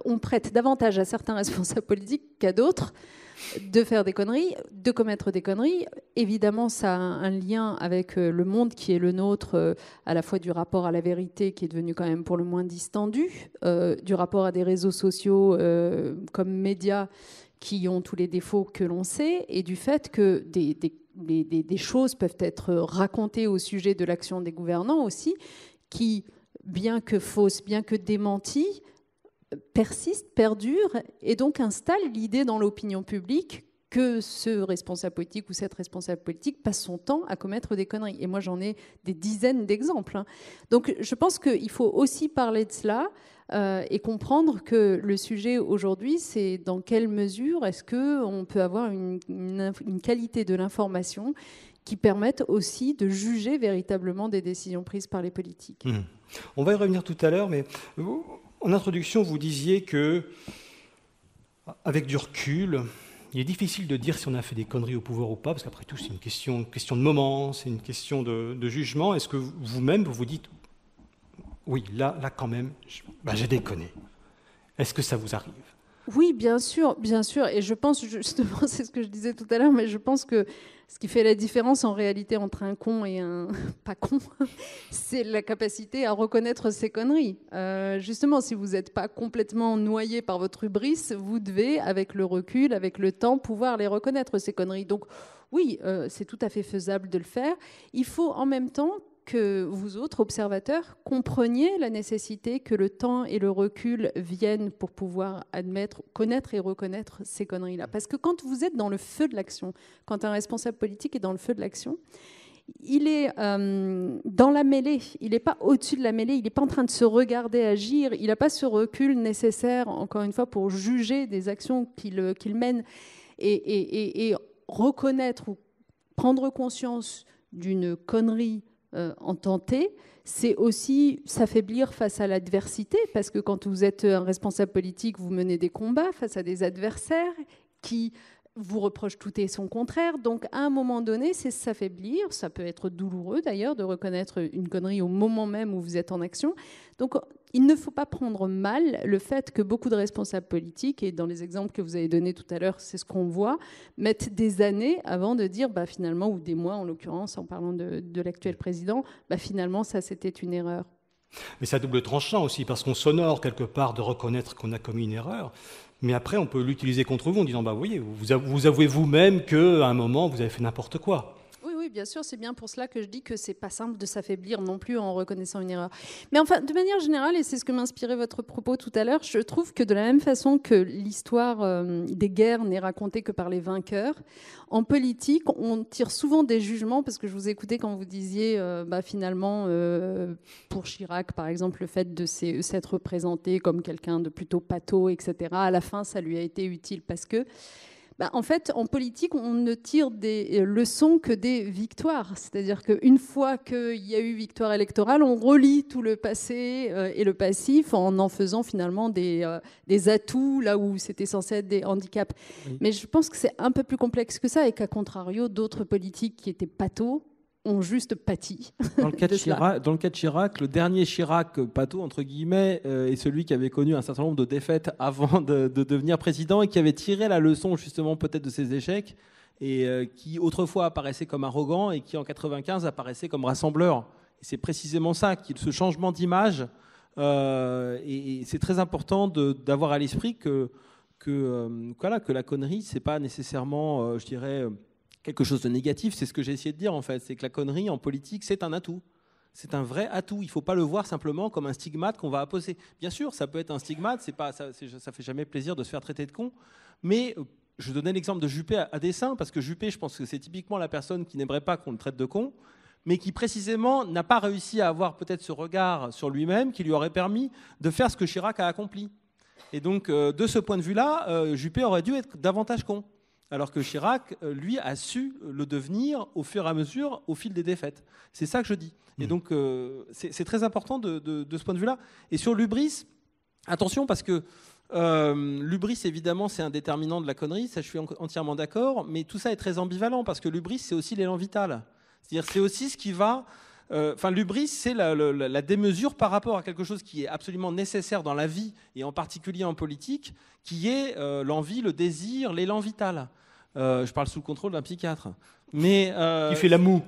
on prête davantage à certains responsables politiques qu'à d'autres de faire des conneries, de commettre des conneries. Évidemment, ça a un lien avec le monde qui est le nôtre, à la fois du rapport à la vérité qui est devenu quand même pour le moins distendu, du rapport à des réseaux sociaux comme médias qui ont tous les défauts que l'on sait, et du fait que des choses peuvent être racontées au sujet de l'action des gouvernants aussi, qui, bien que fausses, bien que démenties, persiste, perdure, et donc installe l'idée dans l'opinion publique que ce responsable politique ou cette responsable politique passe son temps à commettre des conneries. Et moi, j'en ai des dizaines d'exemples. Donc, je pense qu'il faut aussi parler de cela et comprendre que le sujet aujourd'hui, c'est dans quelle mesure est-ce qu'on peut avoir une qualité de l'information qui permette aussi de juger véritablement des décisions prises par les politiques. On va y revenir tout à l'heure, mais en introduction, vous disiez que, avec du recul, il est difficile de dire si on a fait des conneries au pouvoir ou pas, parce qu'après tout, c'est une question de moment, c'est une question de jugement. Est-ce que vous-même, vous vous dites, oui, là quand même, j'ai déconné. Est-ce que ça vous arrive ? Oui, bien sûr. Et je pense, justement, c'est ce que je disais tout à l'heure, mais je pense que ce qui fait la différence en réalité entre un con et un pas con, c'est la capacité à reconnaître ses conneries. Justement, si vous n'êtes pas complètement noyé par votre hubris, vous devez, avec le recul, avec le temps, pouvoir les reconnaître, ces conneries. Donc oui, c'est tout à fait faisable de le faire. Il faut en même temps que vous autres observateurs compreniez la nécessité que le temps et le recul viennent pour pouvoir admettre, connaître et reconnaître ces conneries-là. Parce que quand vous êtes dans le feu de l'action, quand un responsable politique est dans le feu de l'action, il est dans la mêlée, il n'est pas au-dessus de la mêlée, il n'est pas en train de se regarder agir, il n'a pas ce recul nécessaire, encore une fois, pour juger des actions qu'il mène et reconnaître ou prendre conscience d'une connerie en tenter, c'est aussi s'affaiblir face à l'adversité, parce que quand vous êtes un responsable politique, vous menez des combats face à des adversaires qui vous reprochent tout et son contraire. Donc à un moment donné, c'est s'affaiblir. Ça peut être douloureux d'ailleurs de reconnaître une connerie au moment même où vous êtes en action. Donc il ne faut pas prendre mal le fait que beaucoup de responsables politiques, et dans les exemples que vous avez donnés tout à l'heure, c'est ce qu'on voit, mettent des années avant de dire finalement, ou des mois en l'occurrence, en parlant de l'actuel président, finalement ça c'était une erreur. Mais c'est à double tranchant aussi, parce qu'on s'honore quelque part de reconnaître qu'on a commis une erreur, mais après on peut l'utiliser contre vous en disant vous voyez, vous avouez vous-même qu'à un moment vous avez fait n'importe quoi. Oui, bien sûr, c'est bien pour cela que je dis que c'est pas simple de s'affaiblir non plus en reconnaissant une erreur. Mais enfin, de manière générale, et c'est ce que m'inspirait votre propos tout à l'heure, je trouve que de la même façon que l'histoire des guerres n'est racontée que par les vainqueurs, en politique, on tire souvent des jugements, parce que je vous écoutais quand vous disiez, finalement, pour Chirac, par exemple, le fait de s'être présenté comme quelqu'un de plutôt pâteau, etc., à la fin, ça lui a été utile parce que en fait, en politique, on ne tire des leçons que des victoires. C'est-à-dire qu'une fois qu'il y a eu victoire électorale, on relie tout le passé et le passif en faisant finalement des atouts là où c'était censé être des handicaps. Oui. Mais je pense que c'est un peu plus complexe que ça et qu'à contrario, d'autres politiques qui étaient pâteaux ont juste pâti. Dans le cas de Chirac, le dernier Chirac pâteau, entre guillemets, est celui qui avait connu un certain nombre de défaites avant de devenir président et qui avait tiré la leçon justement peut-être de ses échecs et qui autrefois apparaissait comme arrogant et qui en 95 apparaissait comme rassembleur. Et c'est précisément ça, ce changement d'image. Et c'est très important d'avoir à l'esprit que la connerie, c'est pas nécessairement, je dirais, quelque chose de négatif. C'est ce que j'ai essayé de dire en fait. C'est que la connerie en politique, c'est un atout. C'est un vrai atout. Il ne faut pas le voir simplement comme un stigmate qu'on va apposer. Bien sûr, ça peut être un stigmate. Ça fait jamais plaisir de se faire traiter de con. Mais je donnais l'exemple de Juppé à dessein parce que Juppé, je pense que c'est typiquement la personne qui n'aimerait pas qu'on le traite de con, mais qui précisément n'a pas réussi à avoir peut-être ce regard sur lui-même qui lui aurait permis de faire ce que Chirac a accompli. Et donc, de ce point de vue-là, Juppé aurait dû être davantage con. Alors que Chirac, lui, a su le devenir au fur et à mesure, au fil des défaites. C'est ça que je dis. Et donc, c'est très important de ce point de vue-là. Et sur l'hubris, attention, parce que l'hubris, évidemment, c'est un déterminant de la connerie, ça je suis entièrement d'accord, mais tout ça est très ambivalent, parce que l'hubris, c'est aussi l'élan vital. C'est-à-dire, c'est aussi ce qui va... l'hubris, c'est la démesure par rapport à quelque chose qui est absolument nécessaire dans la vie, et en particulier en politique, qui est l'envie, le désir, l'élan vital. Je parle sous le contrôle d'un psychiatre. Mais, qui fait la moue.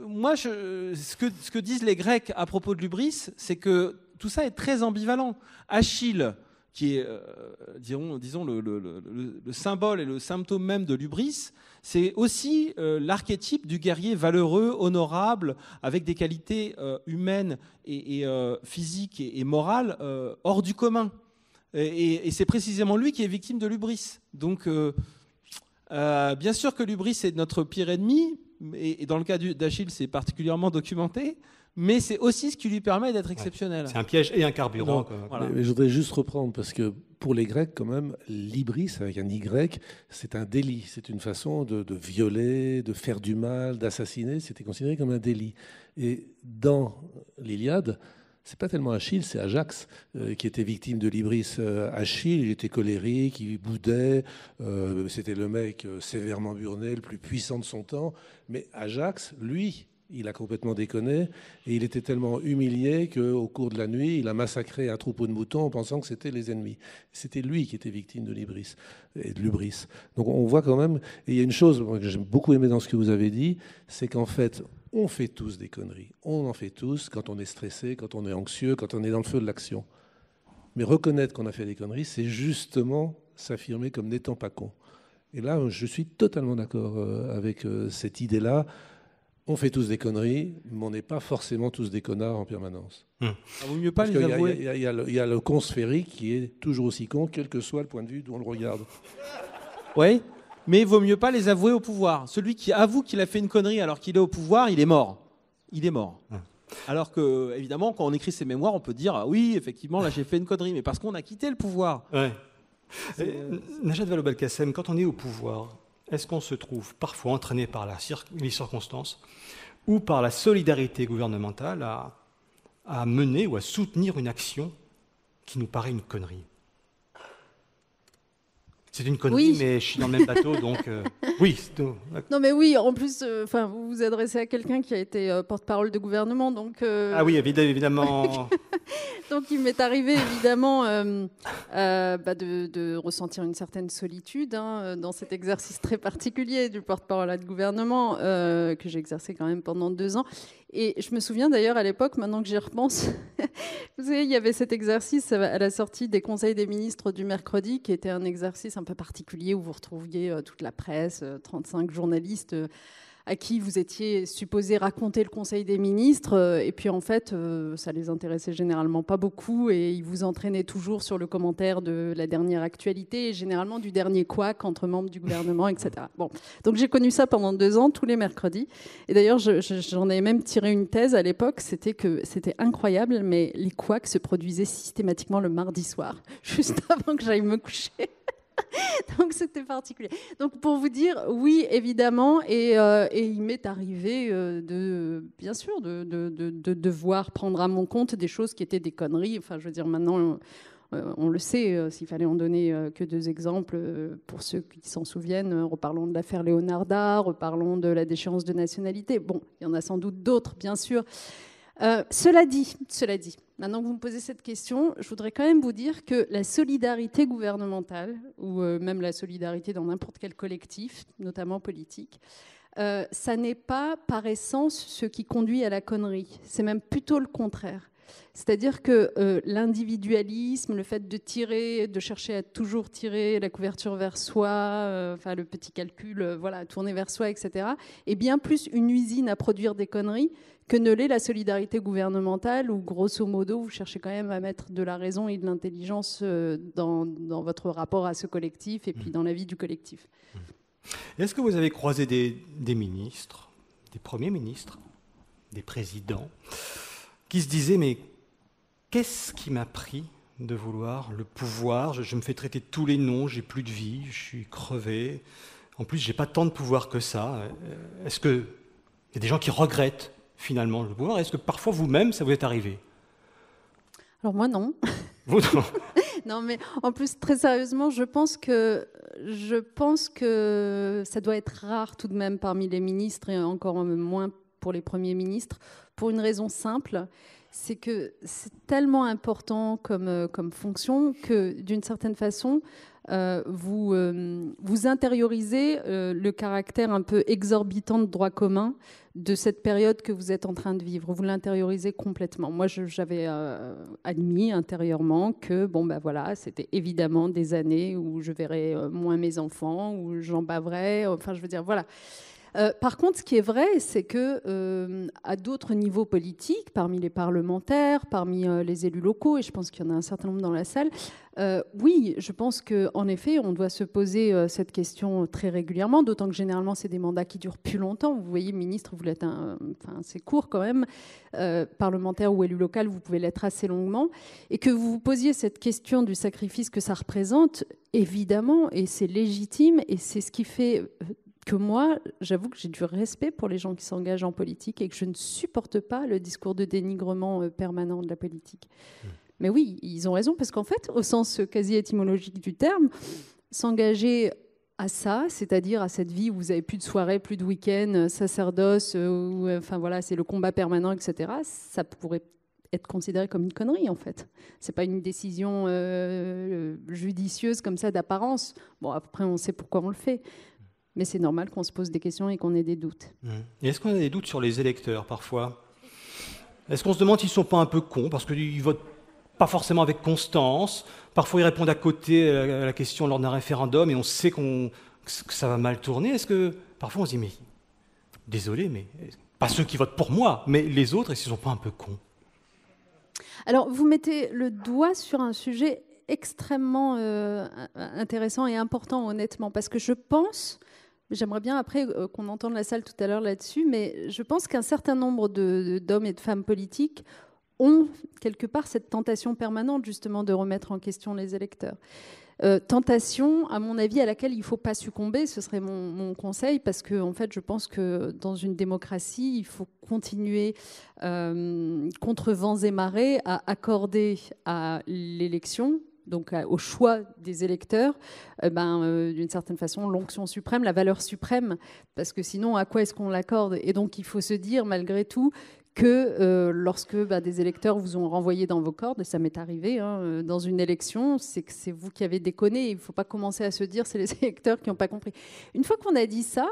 Moi, ce que disent les Grecs à propos de l'hubris, c'est que tout ça est très ambivalent. Achille, qui est, disons le symbole et le symptôme même de l'hubris, c'est aussi l'archétype du guerrier valeureux, honorable, avec des qualités humaines et physiques et morales hors du commun. Et c'est précisément lui qui est victime de l'hubris. Donc, bien sûr que l'hubris est notre pire ennemi, et dans le cas d'Achille, c'est particulièrement documenté, mais c'est aussi ce qui lui permet d'être exceptionnel. C'est un piège et un carburant. Voilà. Mais je voudrais juste reprendre, parce que pour les Grecs, quand même, l'hybris, avec un Y, c'est un délit. C'est une façon de violer, de faire du mal, d'assassiner. C'était considéré comme un délit. Et dans l'Iliade, c'est pas tellement Achille, c'est Ajax qui était victime de l'hybris. Achille, il était colérique, il boudait, c'était le mec sévèrement burné, le plus puissant de son temps. Mais Ajax, lui, il a complètement déconné et il était tellement humilié qu'au cours de la nuit, il a massacré un troupeau de moutons en pensant que c'était les ennemis. C'était lui qui était victime de l'hybris et de l'hubris. Donc on voit quand même, et il y a une chose que j'ai beaucoup aimé dans ce que vous avez dit, c'est qu'en fait, on fait tous des conneries. On en fait tous quand on est stressé, quand on est anxieux, quand on est dans le feu de l'action. Mais reconnaître qu'on a fait des conneries, c'est justement s'affirmer comme n'étant pas con. Et là, je suis totalement d'accord avec cette idée-là. On fait tous des conneries, mais on n'est pas forcément tous des connards en permanence. Vaut mieux pas les avouer. Il y a le con sphérique qui est toujours aussi con, quel que soit le point de vue d'où on le regarde. Oui, mais il vaut mieux pas les avouer au pouvoir. Celui qui avoue qu'il a fait une connerie alors qu'il est au pouvoir, il est mort. Il est mort. Alors que, évidemment, quand on écrit ses mémoires, on peut dire ah oui, effectivement, là j'ai fait une connerie, mais parce qu'on a quitté le pouvoir. Ouais. Najat Vallaud-Belkacem, quand on est au pouvoir, est-ce qu'on se trouve parfois entraîné par les circonstances ou par la solidarité gouvernementale à mener ou à soutenir une action qui nous paraît une connerie ? C'est une connerie, oui. Mais je suis dans le même bateau, donc oui. Non, mais oui, en plus, vous vous adressez à quelqu'un qui a été porte-parole de gouvernement, donc... Ah oui, évidemment. Donc il m'est arrivé, évidemment, de ressentir une certaine solitude dans cet exercice très particulier du porte-parole de gouvernement que j'ai exercé quand même pendant 2 ans. Et je me souviens d'ailleurs à l'époque, maintenant que j'y repense, vous savez, il y avait cet exercice à la sortie des conseils des ministres du mercredi, qui était un exercice un peu particulier où vous retrouviez toute la presse, 35 journalistes à qui vous étiez supposé raconter le conseil des ministres. Et puis en fait, ça les intéressait généralement pas beaucoup et ils vous entraînaient toujours sur le commentaire de la dernière actualité et généralement du dernier couac entre membres du gouvernement, etc. Bon. Donc j'ai connu ça pendant 2 ans, tous les mercredis. Et d'ailleurs, j'en ai même tiré une thèse à l'époque, c'était que c'était incroyable, mais les couacs se produisaient systématiquement le mardi soir, juste avant que j'aille me coucher. Donc c'était particulier. Donc pour vous dire, oui, évidemment, et il m'est arrivé bien sûr de devoir prendre à mon compte des choses qui étaient des conneries. Enfin, je veux dire, maintenant, on le sait, s'il fallait en donner que 2 exemples, pour ceux qui s'en souviennent, reparlons de l'affaire Leonarda, reparlons de la déchéance de nationalité. Bon, il y en a sans doute d'autres, bien sûr. Cela dit, maintenant que vous me posez cette question, je voudrais quand même vous dire que la solidarité gouvernementale, ou même la solidarité dans n'importe quel collectif, notamment politique, ça n'est pas par essence ce qui conduit à la connerie. C'est même plutôt le contraire. C'est-à-dire que l'individualisme, le fait de chercher à toujours tirer la couverture vers soi, le petit calcul, tourner vers soi, etc., est bien plus une usine à produire des conneries que ne l'est la solidarité gouvernementale, où grosso modo, vous cherchez quand même à mettre de la raison et de l'intelligence dans votre rapport à ce collectif et puis dans la vie du collectif. Est-ce que vous avez croisé des ministres, des premiers ministres, des présidents, qui se disaient, mais qu'est-ce qui m'a pris de vouloir le pouvoir ? Je me fais traiter de tous les noms, j'ai plus de vie, je suis crevé. En plus, j'ai pas tant de pouvoir que ça. Est-ce qu'il y a des gens qui regrettent finalement le pouvoir ? Est-ce que parfois vous-même, ça vous est arrivé ? Alors moi, non. Vous, non. Non, mais en plus, très sérieusement, je pense que ça doit être rare tout de même parmi les ministres, et encore moins pour les premiers ministres, pour une raison simple, c'est que c'est tellement important comme fonction que, d'une certaine façon, vous intériorisez le caractère un peu exorbitant de droit commun de cette période que vous êtes en train de vivre. Vous l'intériorisez complètement. Moi, j'avais admis intérieurement que, c'était évidemment des années où je verrais moins mes enfants, où j'en baverais. Enfin, je veux dire, voilà. Par contre, ce qui est vrai, c'est que à d'autres niveaux politiques, parmi les parlementaires, parmi les élus locaux, et je pense qu'il y en a un certain nombre dans la salle, oui, je pense qu'en effet, on doit se poser cette question très régulièrement, d'autant que généralement, c'est des mandats qui durent plus longtemps. Vous voyez, ministre, vous l'êtes c'est court quand même. Parlementaire ou élu local, vous pouvez l'être assez longuement. Et que vous vous posiez cette question du sacrifice que ça représente, évidemment, et c'est légitime, et c'est ce qui fait... que moi, j'avoue que j'ai du respect pour les gens qui s'engagent en politique et que je ne supporte pas le discours de dénigrement permanent de la politique. Mais oui, ils ont raison, parce qu'en fait, au sens quasi étymologique du terme, s'engager à ça, c'est-à-dire à cette vie où vous n'avez plus de soirée, plus de week-end, sacerdoce, c'est le combat permanent, etc., ça pourrait être considéré comme une connerie, en fait. C'est pas une décision judicieuse comme ça d'apparence. Bon, après, on sait pourquoi on le fait. Mais c'est normal qu'on se pose des questions et qu'on ait des doutes. Et est-ce qu'on a des doutes sur les électeurs, parfois ? Est-ce qu'on se demande s'ils ne sont pas un peu cons, parce qu'ils ne votent pas forcément avec constance ? Parfois, ils répondent à côté à la question lors d'un référendum et on sait que ça va mal tourner. Est-ce que parfois on se dit, mais désolé, mais pas ceux qui votent pour moi, mais les autres, est-ce qu'ils ne sont pas un peu cons ? Alors, vous mettez le doigt sur un sujet extrêmement intéressant et important, honnêtement, parce que je pense... J'aimerais bien après qu'on entende la salle tout à l'heure là-dessus, mais je pense qu'un certain nombre d'hommes et de femmes politiques ont quelque part cette tentation permanente justement de remettre en question les électeurs. Tentation, à mon avis, à laquelle il ne faut pas succomber, ce serait mon conseil, parce que en fait, je pense que dans une démocratie, il faut continuer contre vents et marées à accorder à l'élection, donc au choix des électeurs, d'une certaine façon, l'onction suprême, la valeur suprême, parce que sinon, à quoi est-ce qu'on l'accorde ? Et donc, il faut se dire, malgré tout, que lorsque des électeurs vous ont renvoyé dans vos cordes, et ça m'est arrivé dans une élection, c'est que c'est vous qui avez déconné. Il ne faut pas commencer à se dire c'est les électeurs qui n'ont pas compris. Une fois qu'on a dit ça,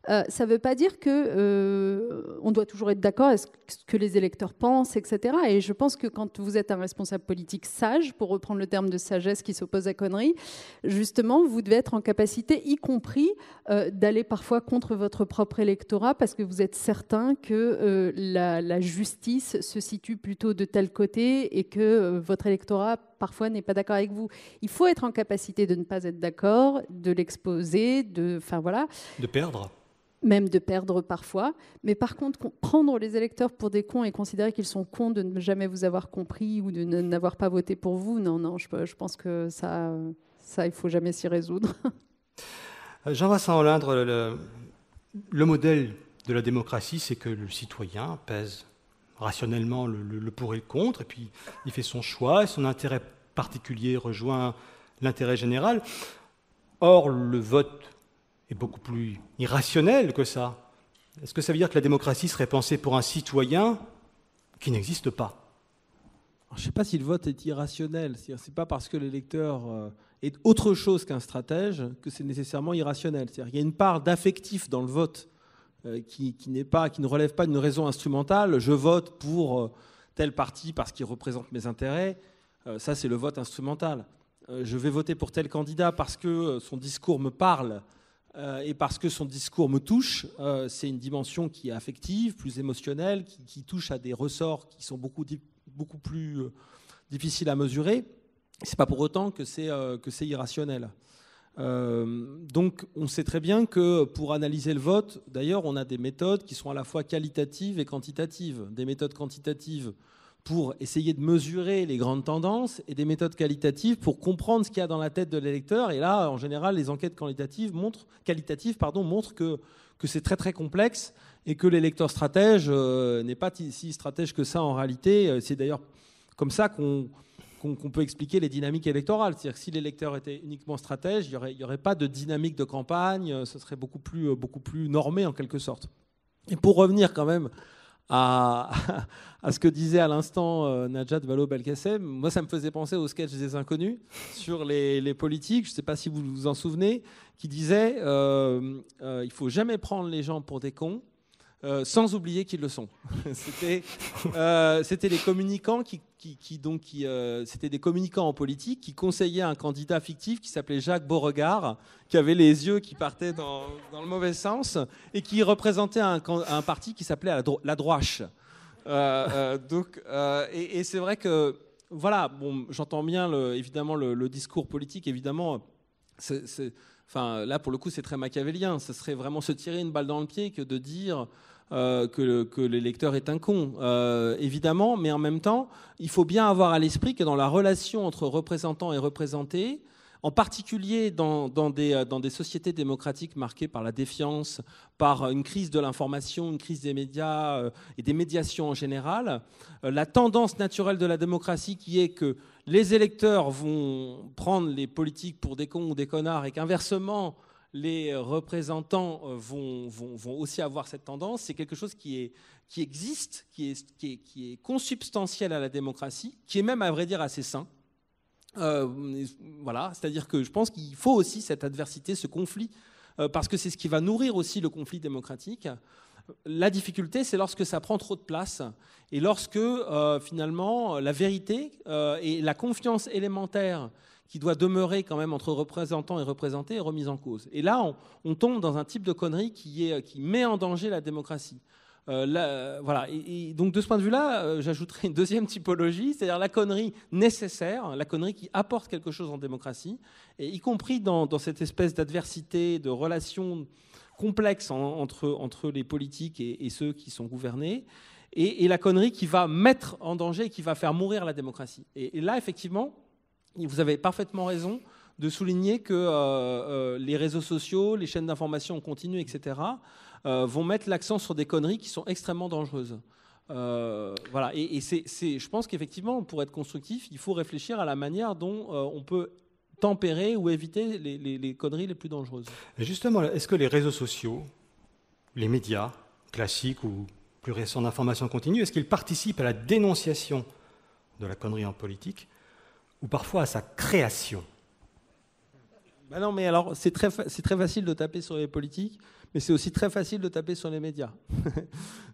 ça ne veut pas dire qu'on doit toujours être d'accord avec ce que les électeurs pensent, etc. Et je pense que quand vous êtes un responsable politique sage, pour reprendre le terme de sagesse qui s'oppose à connerie, justement, vous devez être en capacité, y compris, d'aller parfois contre votre propre électorat, parce que vous êtes certain que la justice se situe plutôt de tel côté et que votre électorat parfois n'est pas d'accord avec vous. Il faut être en capacité de ne pas être d'accord, de l'exposer, de perdre. Même de perdre parfois. Mais par contre, prendre les électeurs pour des cons et considérer qu'ils sont cons de ne jamais vous avoir compris ou de n'avoir pas voté pour vous, non, je pense que ça il ne faut jamais s'y résoudre. Jean-Vincent Olindre, le modèle de la démocratie, c'est que le citoyen pèse rationnellement le pour et le contre, et puis il fait son choix, et son intérêt particulier rejoint l'intérêt général. Or, le vote est beaucoup plus irrationnel que ça. Est-ce que ça veut dire que la démocratie serait pensée pour un citoyen qui n'existe pas. Je ne sais pas si le vote est irrationnel. Ce n'est pas parce que l'électeur est autre chose qu'un stratège que c'est nécessairement irrationnel. Il y a une part d'affectif dans le vote qui ne relève pas d'une raison instrumentale. Je vote pour tel parti parce qu'il représente mes intérêts. Ça, c'est le vote instrumental. Je vais voter pour tel candidat parce que son discours me parle et parce que son discours me touche. C'est une dimension qui est affective, plus émotionnelle, qui touche à des ressorts qui sont beaucoup plus difficiles à mesurer. Ce n'est pas pour autant que c'est irrationnel. Donc on sait très bien que pour analyser le vote, d'ailleurs, on a des méthodes qui sont à la fois qualitatives et quantitatives. Des méthodes quantitatives pour essayer de mesurer les grandes tendances et des méthodes qualitatives pour comprendre ce qu'il y a dans la tête de l'électeur. Et là, en général, les enquêtes qualitatives montrent que c'est très très complexe et que l'électeur stratège n'est pas si stratège que ça en réalité. C'est d'ailleurs comme ça qu'on peut expliquer les dynamiques électorales. C'est-à-dire que si l'électeur était uniquement stratège, il n'y aurait pas de dynamique de campagne, ce serait beaucoup plus normé en quelque sorte. Et pour revenir quand même à ce que disait à l'instant Najat Vallaud-Belkacem, moi ça me faisait penser au sketch des Inconnus sur les politiques, je ne sais pas si vous vous en souvenez, qui disait il ne faut jamais prendre les gens pour des cons, sans oublier qu'ils le sont. C'était les communicants c'était des communicants en politique qui conseillaient un candidat fictif qui s'appelait Jacques Beauregard, qui avait les yeux qui partaient dans le mauvais sens et qui représentait un parti qui s'appelait la droite. Et c'est vrai que voilà, bon, j'entends bien évidemment le discours politique, évidemment. Enfin, là, pour le coup, c'est très machiavélien. Ce serait vraiment se tirer une balle dans le pied que de dire que l'électeur est un con, évidemment. Mais en même temps, il faut bien avoir à l'esprit que dans la relation entre représentants et représentés, en particulier dans des sociétés démocratiques marquées par la défiance, par une crise de l'information, une crise des médias et des médiations en général, la tendance naturelle de la démocratie qui est que les électeurs vont prendre les politiques pour des cons ou des connards et qu'inversement, les représentants vont aussi avoir cette tendance, c'est quelque chose qui existe, qui est consubstantiel à la démocratie, qui est même, à vrai dire, assez sain. Voilà, c'est-à-dire que je pense qu'il faut aussi cette adversité, ce conflit, parce que c'est ce qui va nourrir aussi le conflit démocratique. La difficulté, c'est lorsque ça prend trop de place et lorsque finalement la vérité et la confiance élémentaire qui doit demeurer quand même entre représentants et représentés est remise en cause. Et là, on tombe dans un type de connerie qui met en danger la démocratie. Voilà. Et donc de ce point de vue-là, j'ajouterai une deuxième typologie, c'est-à-dire la connerie nécessaire, la connerie qui apporte quelque chose en démocratie, et y compris dans cette espèce d'adversité, de relation complexe entre les politiques et ceux qui sont gouvernés, et la connerie qui va mettre en danger et qui va faire mourir la démocratie. Et là, effectivement, vous avez parfaitement raison de souligner que les réseaux sociaux, les chaînes d'information en continu, etc., vont mettre l'accent sur des conneries qui sont extrêmement dangereuses. Voilà. Et je pense qu'effectivement, pour être constructif, il faut réfléchir à la manière dont on peut tempérer ou éviter les conneries les plus dangereuses. Et justement, est-ce que les réseaux sociaux, les médias classiques ou plus récents d'information continue, est-ce qu'ils participent à la dénonciation de la connerie en politique ou parfois à sa création? Ben non, mais alors c'est très facile de taper sur les politiques, mais c'est aussi très facile de taper sur les médias.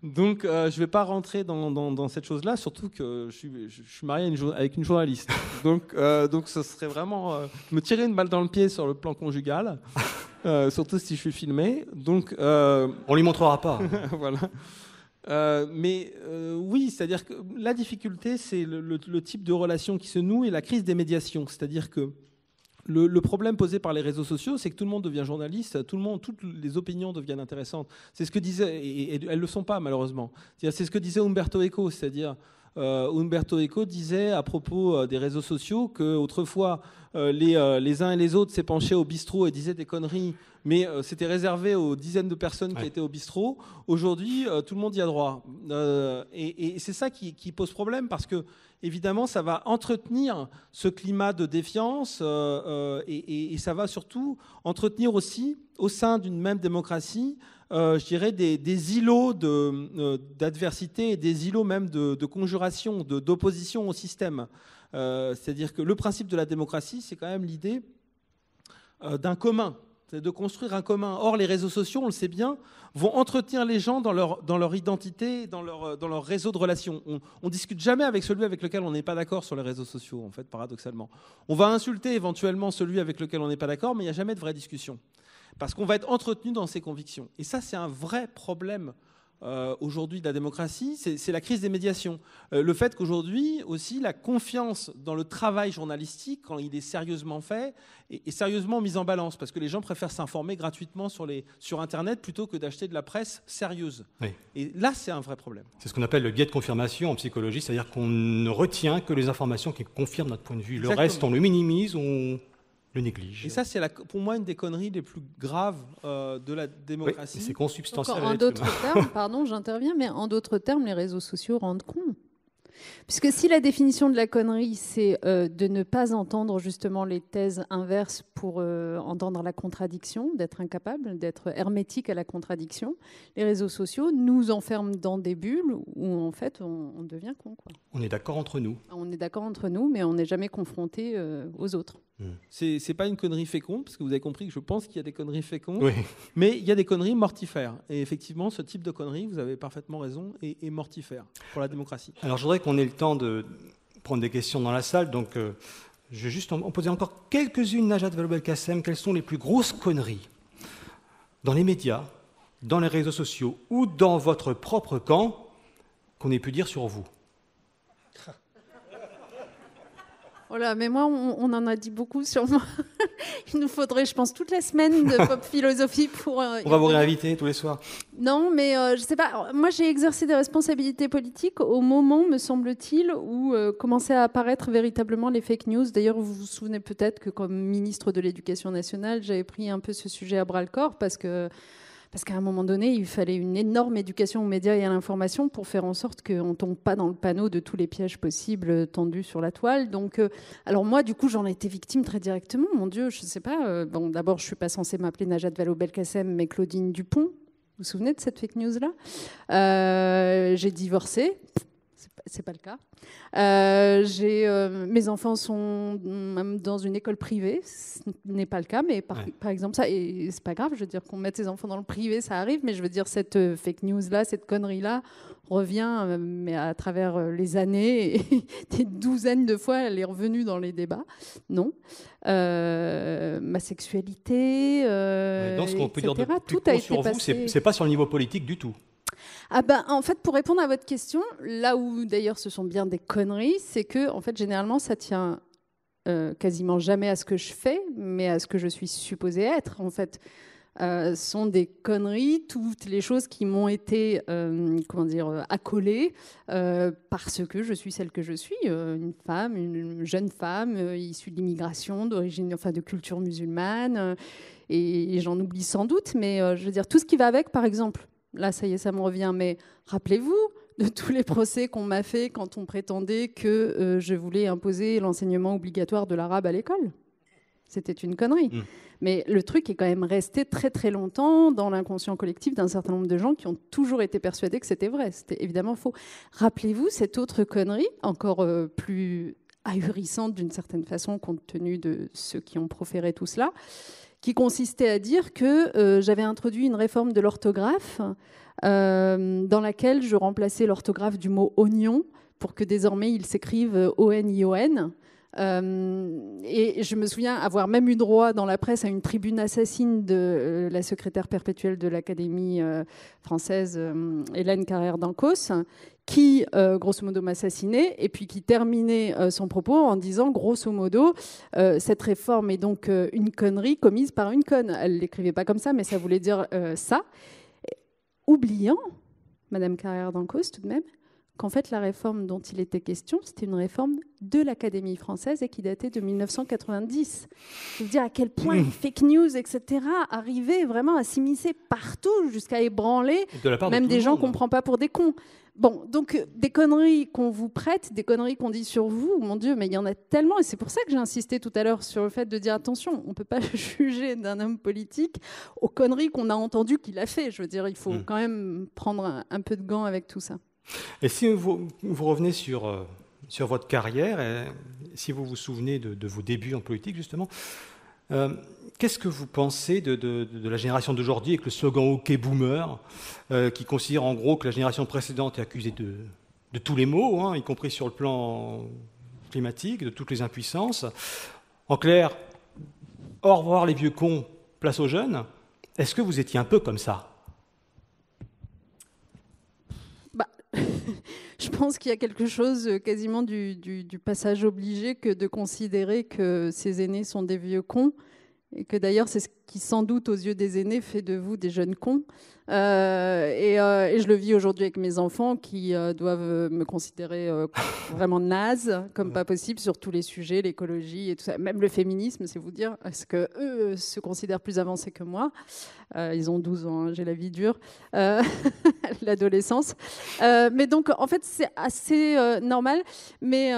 Donc je ne vais pas rentrer dans cette chose-là, surtout que je suis marié avec une journaliste. Donc ce serait vraiment me tirer une balle dans le pied sur le plan conjugal, surtout si je suis filmé. Donc on lui montrera pas. Voilà. Mais oui, c'est-à-dire que la difficulté, c'est le type de relation qui se noue et la crise des médiations. C'est-à-dire que le problème posé par les réseaux sociaux, c'est que tout le monde devient journaliste, toutes les opinions deviennent intéressantes. C'est ce que disait, et elles ne le sont pas malheureusement. C'est ce que disait Umberto Eco, c'est-à-dire Umberto Eco disait à propos des réseaux sociaux qu'autrefois les uns et les autres s'épanchaient au bistrot et disaient des conneries, mais c'était réservé aux dizaines de personnes qui étaient au bistrot. Aujourd'hui, tout le monde y a droit. Et c'est ça qui pose problème, parce que évidemment, ça va entretenir ce climat de défiance et ça va surtout entretenir aussi, au sein d'une même démocratie, je dirais des îlots d'adversité et des îlots même de conjuration, d'opposition au système. C'est-à-dire que le principe de la démocratie, c'est quand même l'idée d'un commun, c'est de construire un commun. Or, les réseaux sociaux, on le sait bien, vont entretenir les gens dans leur identité, dans leur réseau de relations. On ne discute jamais avec celui avec lequel on n'est pas d'accord sur les réseaux sociaux, en fait, paradoxalement. On va insulter éventuellement celui avec lequel on n'est pas d'accord, mais il n'y a jamais de vraie discussion. Parce qu'on va être entretenu dans ses convictions. Et ça, c'est un vrai problème aujourd'hui de la démocratie, c'est la crise des médiations. Le fait qu'aujourd'hui, aussi, la confiance dans le travail journalistique, quand il est sérieusement fait, est sérieusement mise en balance, parce que les gens préfèrent s'informer gratuitement sur Internet plutôt que d'acheter de la presse sérieuse. Oui. Et là, c'est un vrai problème. C'est ce qu'on appelle le biais de confirmation en psychologie, c'est-à-dire qu'on ne retient que les informations qui confirment notre point de vue. Exactement. Le reste, on le minimise, on le néglige. Et ça, c'est pour moi une des conneries les plus graves de la démocratie. Oui, c'est consubstantiel. En d'autres termes, pardon, j'interviens, mais en d'autres termes, les réseaux sociaux rendent con. Puisque si la définition de la connerie, c'est de ne pas entendre justement les thèses inverses pour entendre la contradiction, d'être incapable, d'être hermétique à la contradiction, les réseaux sociaux nous enferment dans des bulles où en fait on devient con, quoi. On est d'accord entre nous. On est d'accord entre nous, mais on n'est jamais confronté aux autres. C'est pas une connerie féconde, parce que vous avez compris que je pense qu'il y a des conneries fécondes, oui. Mais il y a des conneries mortifères. Et effectivement, ce type de conneries, vous avez parfaitement raison, est mortifère pour la démocratie. Alors je voudrais qu'on ait le temps de prendre des questions dans la salle, donc je vais juste en poser encore quelques-unes. Najat Vallaud-Belkacem, quelles sont les plus grosses conneries dans les médias, dans les réseaux sociaux ou dans votre propre camp qu'on ait pu dire sur vous? Oh là, mais moi, on en a dit beaucoup sur moi. Il nous faudrait, je pense, toute la semaine de pop philosophie pour... on va vous réinviter tous les soirs. Non, mais je sais pas. Moi, j'ai exercé des responsabilités politiques au moment, me semble-t-il, où commençaient à apparaître véritablement les fake news. D'ailleurs, vous vous souvenez peut-être que comme ministre de l'Éducation nationale, j'avais pris un peu ce sujet à bras-le-corps parce qu'à un moment donné, il fallait une énorme éducation aux médias et à l'information pour faire en sorte qu'on ne tombe pas dans le panneau de tous les pièges possibles tendus sur la toile. Donc, alors moi, du coup, j'en ai été victime très directement. Mon Dieu, je ne sais pas. Bon, d'abord, je ne suis pas censée m'appeler Najat Vallaud-Belkacem, mais Claudine Dupont. Vous vous souvenez de cette fake news-là? J'ai divorcé. C'est pas le cas. Mes enfants sont même dans une école privée, ce n'est pas le cas, mais par exemple, ça, et c'est pas grave, je veux dire qu'on mette ses enfants dans le privé, ça arrive, mais je veux dire, cette fake news-là, cette connerie-là, revient mais à travers les années, et des douzaines de fois, elle est revenue dans les débats. Non. Ma sexualité, donc, ce qu'on peut dire de plus tout a été sur passé. vous, c'est pas sur le niveau politique du tout. En fait, pour répondre à votre question, là où d'ailleurs ce sont bien des conneries, c'est que en fait, généralement, ça tient quasiment jamais à ce que je fais, mais à ce que je suis supposée être. En fait, sont des conneries, toutes les choses qui m'ont été, accolées parce que je suis celle que je suis, une femme, une jeune femme issue de l'immigration, de culture musulmane, et j'en oublie sans doute, mais je veux dire tout ce qui va avec, par exemple. Là, ça y est, ça me revient. Mais rappelez-vous de tous les procès qu'on m'a fait quand on prétendait que je voulais imposer l'enseignement obligatoire de l'arabe à l'école. C'était une connerie. Mais le truc est quand même resté très très longtemps dans l'inconscient collectif d'un certain nombre de gens qui ont toujours été persuadés que c'était vrai. C'était évidemment faux. Rappelez-vous cette autre connerie, encore plus ahurissante d'une certaine façon, compte tenu de ceux qui ont proféré tout cela, qui consistait à dire que j'avais introduit une réforme de l'orthographe dans laquelle je remplaçais l'orthographe du mot oignon pour que désormais il s'écrive O-N-I-O-N. Et je me souviens avoir même eu droit dans la presse à une tribune assassine de la secrétaire perpétuelle de l'Académie française, Hélène Carrère d'Ancos, qui, grosso modo, m'assassinait et puis qui terminait son propos en disant, grosso modo, cette réforme est donc une connerie commise par une conne. Elle ne l'écrivait pas comme ça, mais ça voulait dire ça. Oubliant, Madame Carrère d'Ancos, tout de même, qu'en fait, la réforme dont il était question, c'était une réforme de l'Académie française et qui datait de 1990. Je veux dire à quel point les fake news, etc., arrivaient vraiment à s'immiscer partout jusqu'à ébranler même des gens qu'on ne prend pas pour des cons. Bon, donc des conneries qu'on vous prête, des conneries qu'on dit sur vous, mon Dieu, mais il y en a tellement, et c'est pour ça que j'ai insisté tout à l'heure sur le fait de dire attention, on ne peut pas juger d'un homme politique aux conneries qu'on a entendues qu'il a fait. Je veux dire, il faut quand même prendre un peu de gants avec tout ça. Et si vous revenez sur votre carrière, et si vous vous souvenez de vos débuts en politique, justement, qu'est-ce que vous pensez de la génération d'aujourd'hui avec le slogan « OK Boomer », qui considère en gros que la génération précédente est accusée de tous les maux, hein, y compris sur le plan climatique, de toutes les impuissances. En clair, au revoir les vieux cons, place aux jeunes. Est-ce que vous étiez un peu comme ça ? Je pense qu'il y a quelque chose quasiment du passage obligé que de considérer que ces aînés sont des vieux cons et que d'ailleurs c'est ce qui sans doute aux yeux des aînés fait de vous des jeunes cons. Et je le vis aujourd'hui avec mes enfants qui doivent me considérer vraiment naze, comme pas possible sur tous les sujets, l'écologie et tout ça, même le féminisme, c'est vous dire, parce qu'eux se considèrent plus avancés que moi. Ils ont 12 ans, hein, j'ai la vie dure, l'adolescence. Mais donc, en fait, c'est assez normal. Mais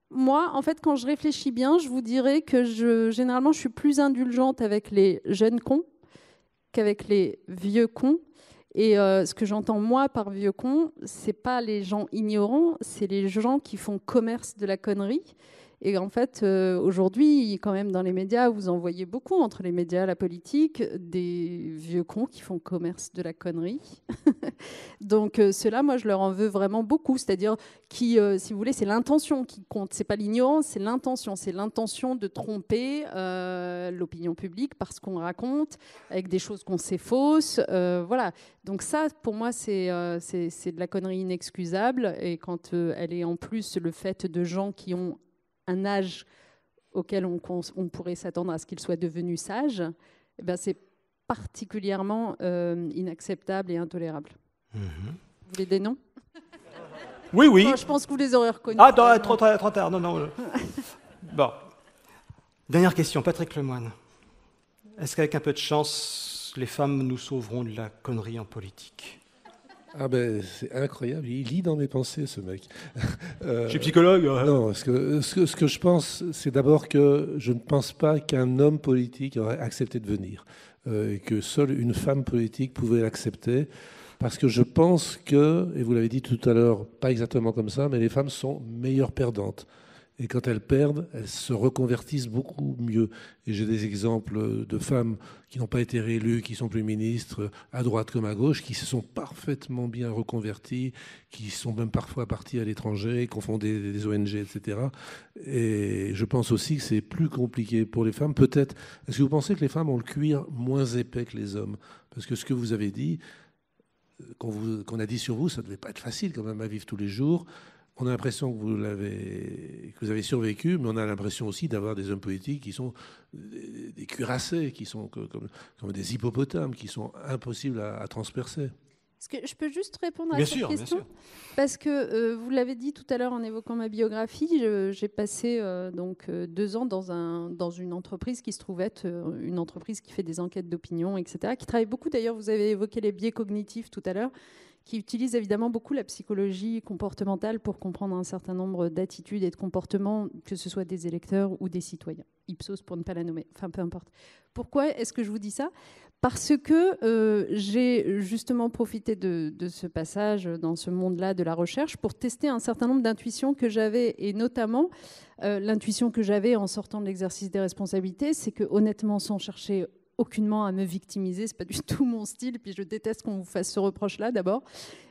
moi, en fait, quand je réfléchis bien, je vous dirais que généralement, je suis plus indulgente avec les jeunes cons qu'avec les vieux cons. Et ce que j'entends, moi, par vieux cons, c'est pas les gens ignorants, c'est les gens qui font commerce de la connerie. Et en fait, aujourd'hui, quand même, dans les médias, vous en voyez beaucoup, entre les médias, la politique, des vieux cons qui font commerce de la connerie. Donc, ceux-là, moi, je leur en veux vraiment beaucoup. C'est-à-dire, si vous voulez, c'est l'intention qui compte. C'est pas l'ignorance, c'est l'intention. C'est l'intention de tromper l'opinion publique parce qu'on raconte, avec des choses qu'on sait fausses. Voilà. Donc ça, pour moi, c'est de la connerie inexcusable. Et quand elle est en plus le fait de gens qui ont un âge auquel on pourrait s'attendre à ce qu'ils soient devenus sages, eh ben c'est particulièrement inacceptable et intolérable. Vous voulez des noms ? Oui. Oh, je pense que vous les aurez reconnus. Ah, non, trop tard, non. Bon. Dernière question, Patrick Lemoine. Est-ce qu'avec un peu de chance, les femmes nous sauveront de la connerie en politique ? Ah ben, c'est incroyable, il lit dans mes pensées, ce mec. Je suis psychologue. Non, ce que je pense, c'est d'abord que je ne pense pas qu'un homme politique aurait accepté de venir, et que seule une femme politique pouvait l'accepter, parce que je pense que, et vous l'avez dit tout à l'heure, pas exactement comme ça, mais les femmes sont meilleures perdantes. Et quand elles perdent, elles se reconvertissent beaucoup mieux. Et j'ai des exemples de femmes qui n'ont pas été réélues, qui sont plus ministres, à droite comme à gauche, qui se sont parfaitement bien reconverties, qui sont même parfois parties à l'étranger, qui ont fondé des ONG, etc. Et je pense aussi que c'est plus compliqué pour les femmes. Peut-être, est-ce que vous pensez que les femmes ont le cuir moins épais que les hommes ? Parce que ce que vous avez dit, qu'on a dit sur vous, ça ne devait pas être facile quand même à vivre tous les jours. On a l'impression que vous avez survécu, mais on a l'impression aussi d'avoir des hommes politiques qui sont des cuirassés, qui sont comme des hippopotames, qui sont impossibles à transpercer. Est-ce que je peux juste répondre à cette question ? Bien sûr. Parce que vous l'avez dit tout à l'heure en évoquant ma biographie, j'ai passé 2 ans dans une entreprise qui se trouve être une entreprise qui fait des enquêtes d'opinion, etc., qui travaille beaucoup, d'ailleurs, vous avez évoqué les biais cognitifs tout à l'heure, qui utilise évidemment beaucoup la psychologie comportementale pour comprendre un certain nombre d'attitudes et de comportements, que ce soit des électeurs ou des citoyens. Ipsos pour ne pas la nommer, enfin peu importe. Pourquoi est-ce que je vous dis ça ? Parce que j'ai justement profité de ce passage dans ce monde-là de la recherche pour tester un certain nombre d'intuitions que j'avais, et notamment l'intuition que j'avais en sortant de l'exercice des responsabilités, c'est que honnêtement, sans chercher aucunement à me victimiser, c'est pas du tout mon style, puis je déteste qu'on vous fasse ce reproche-là d'abord,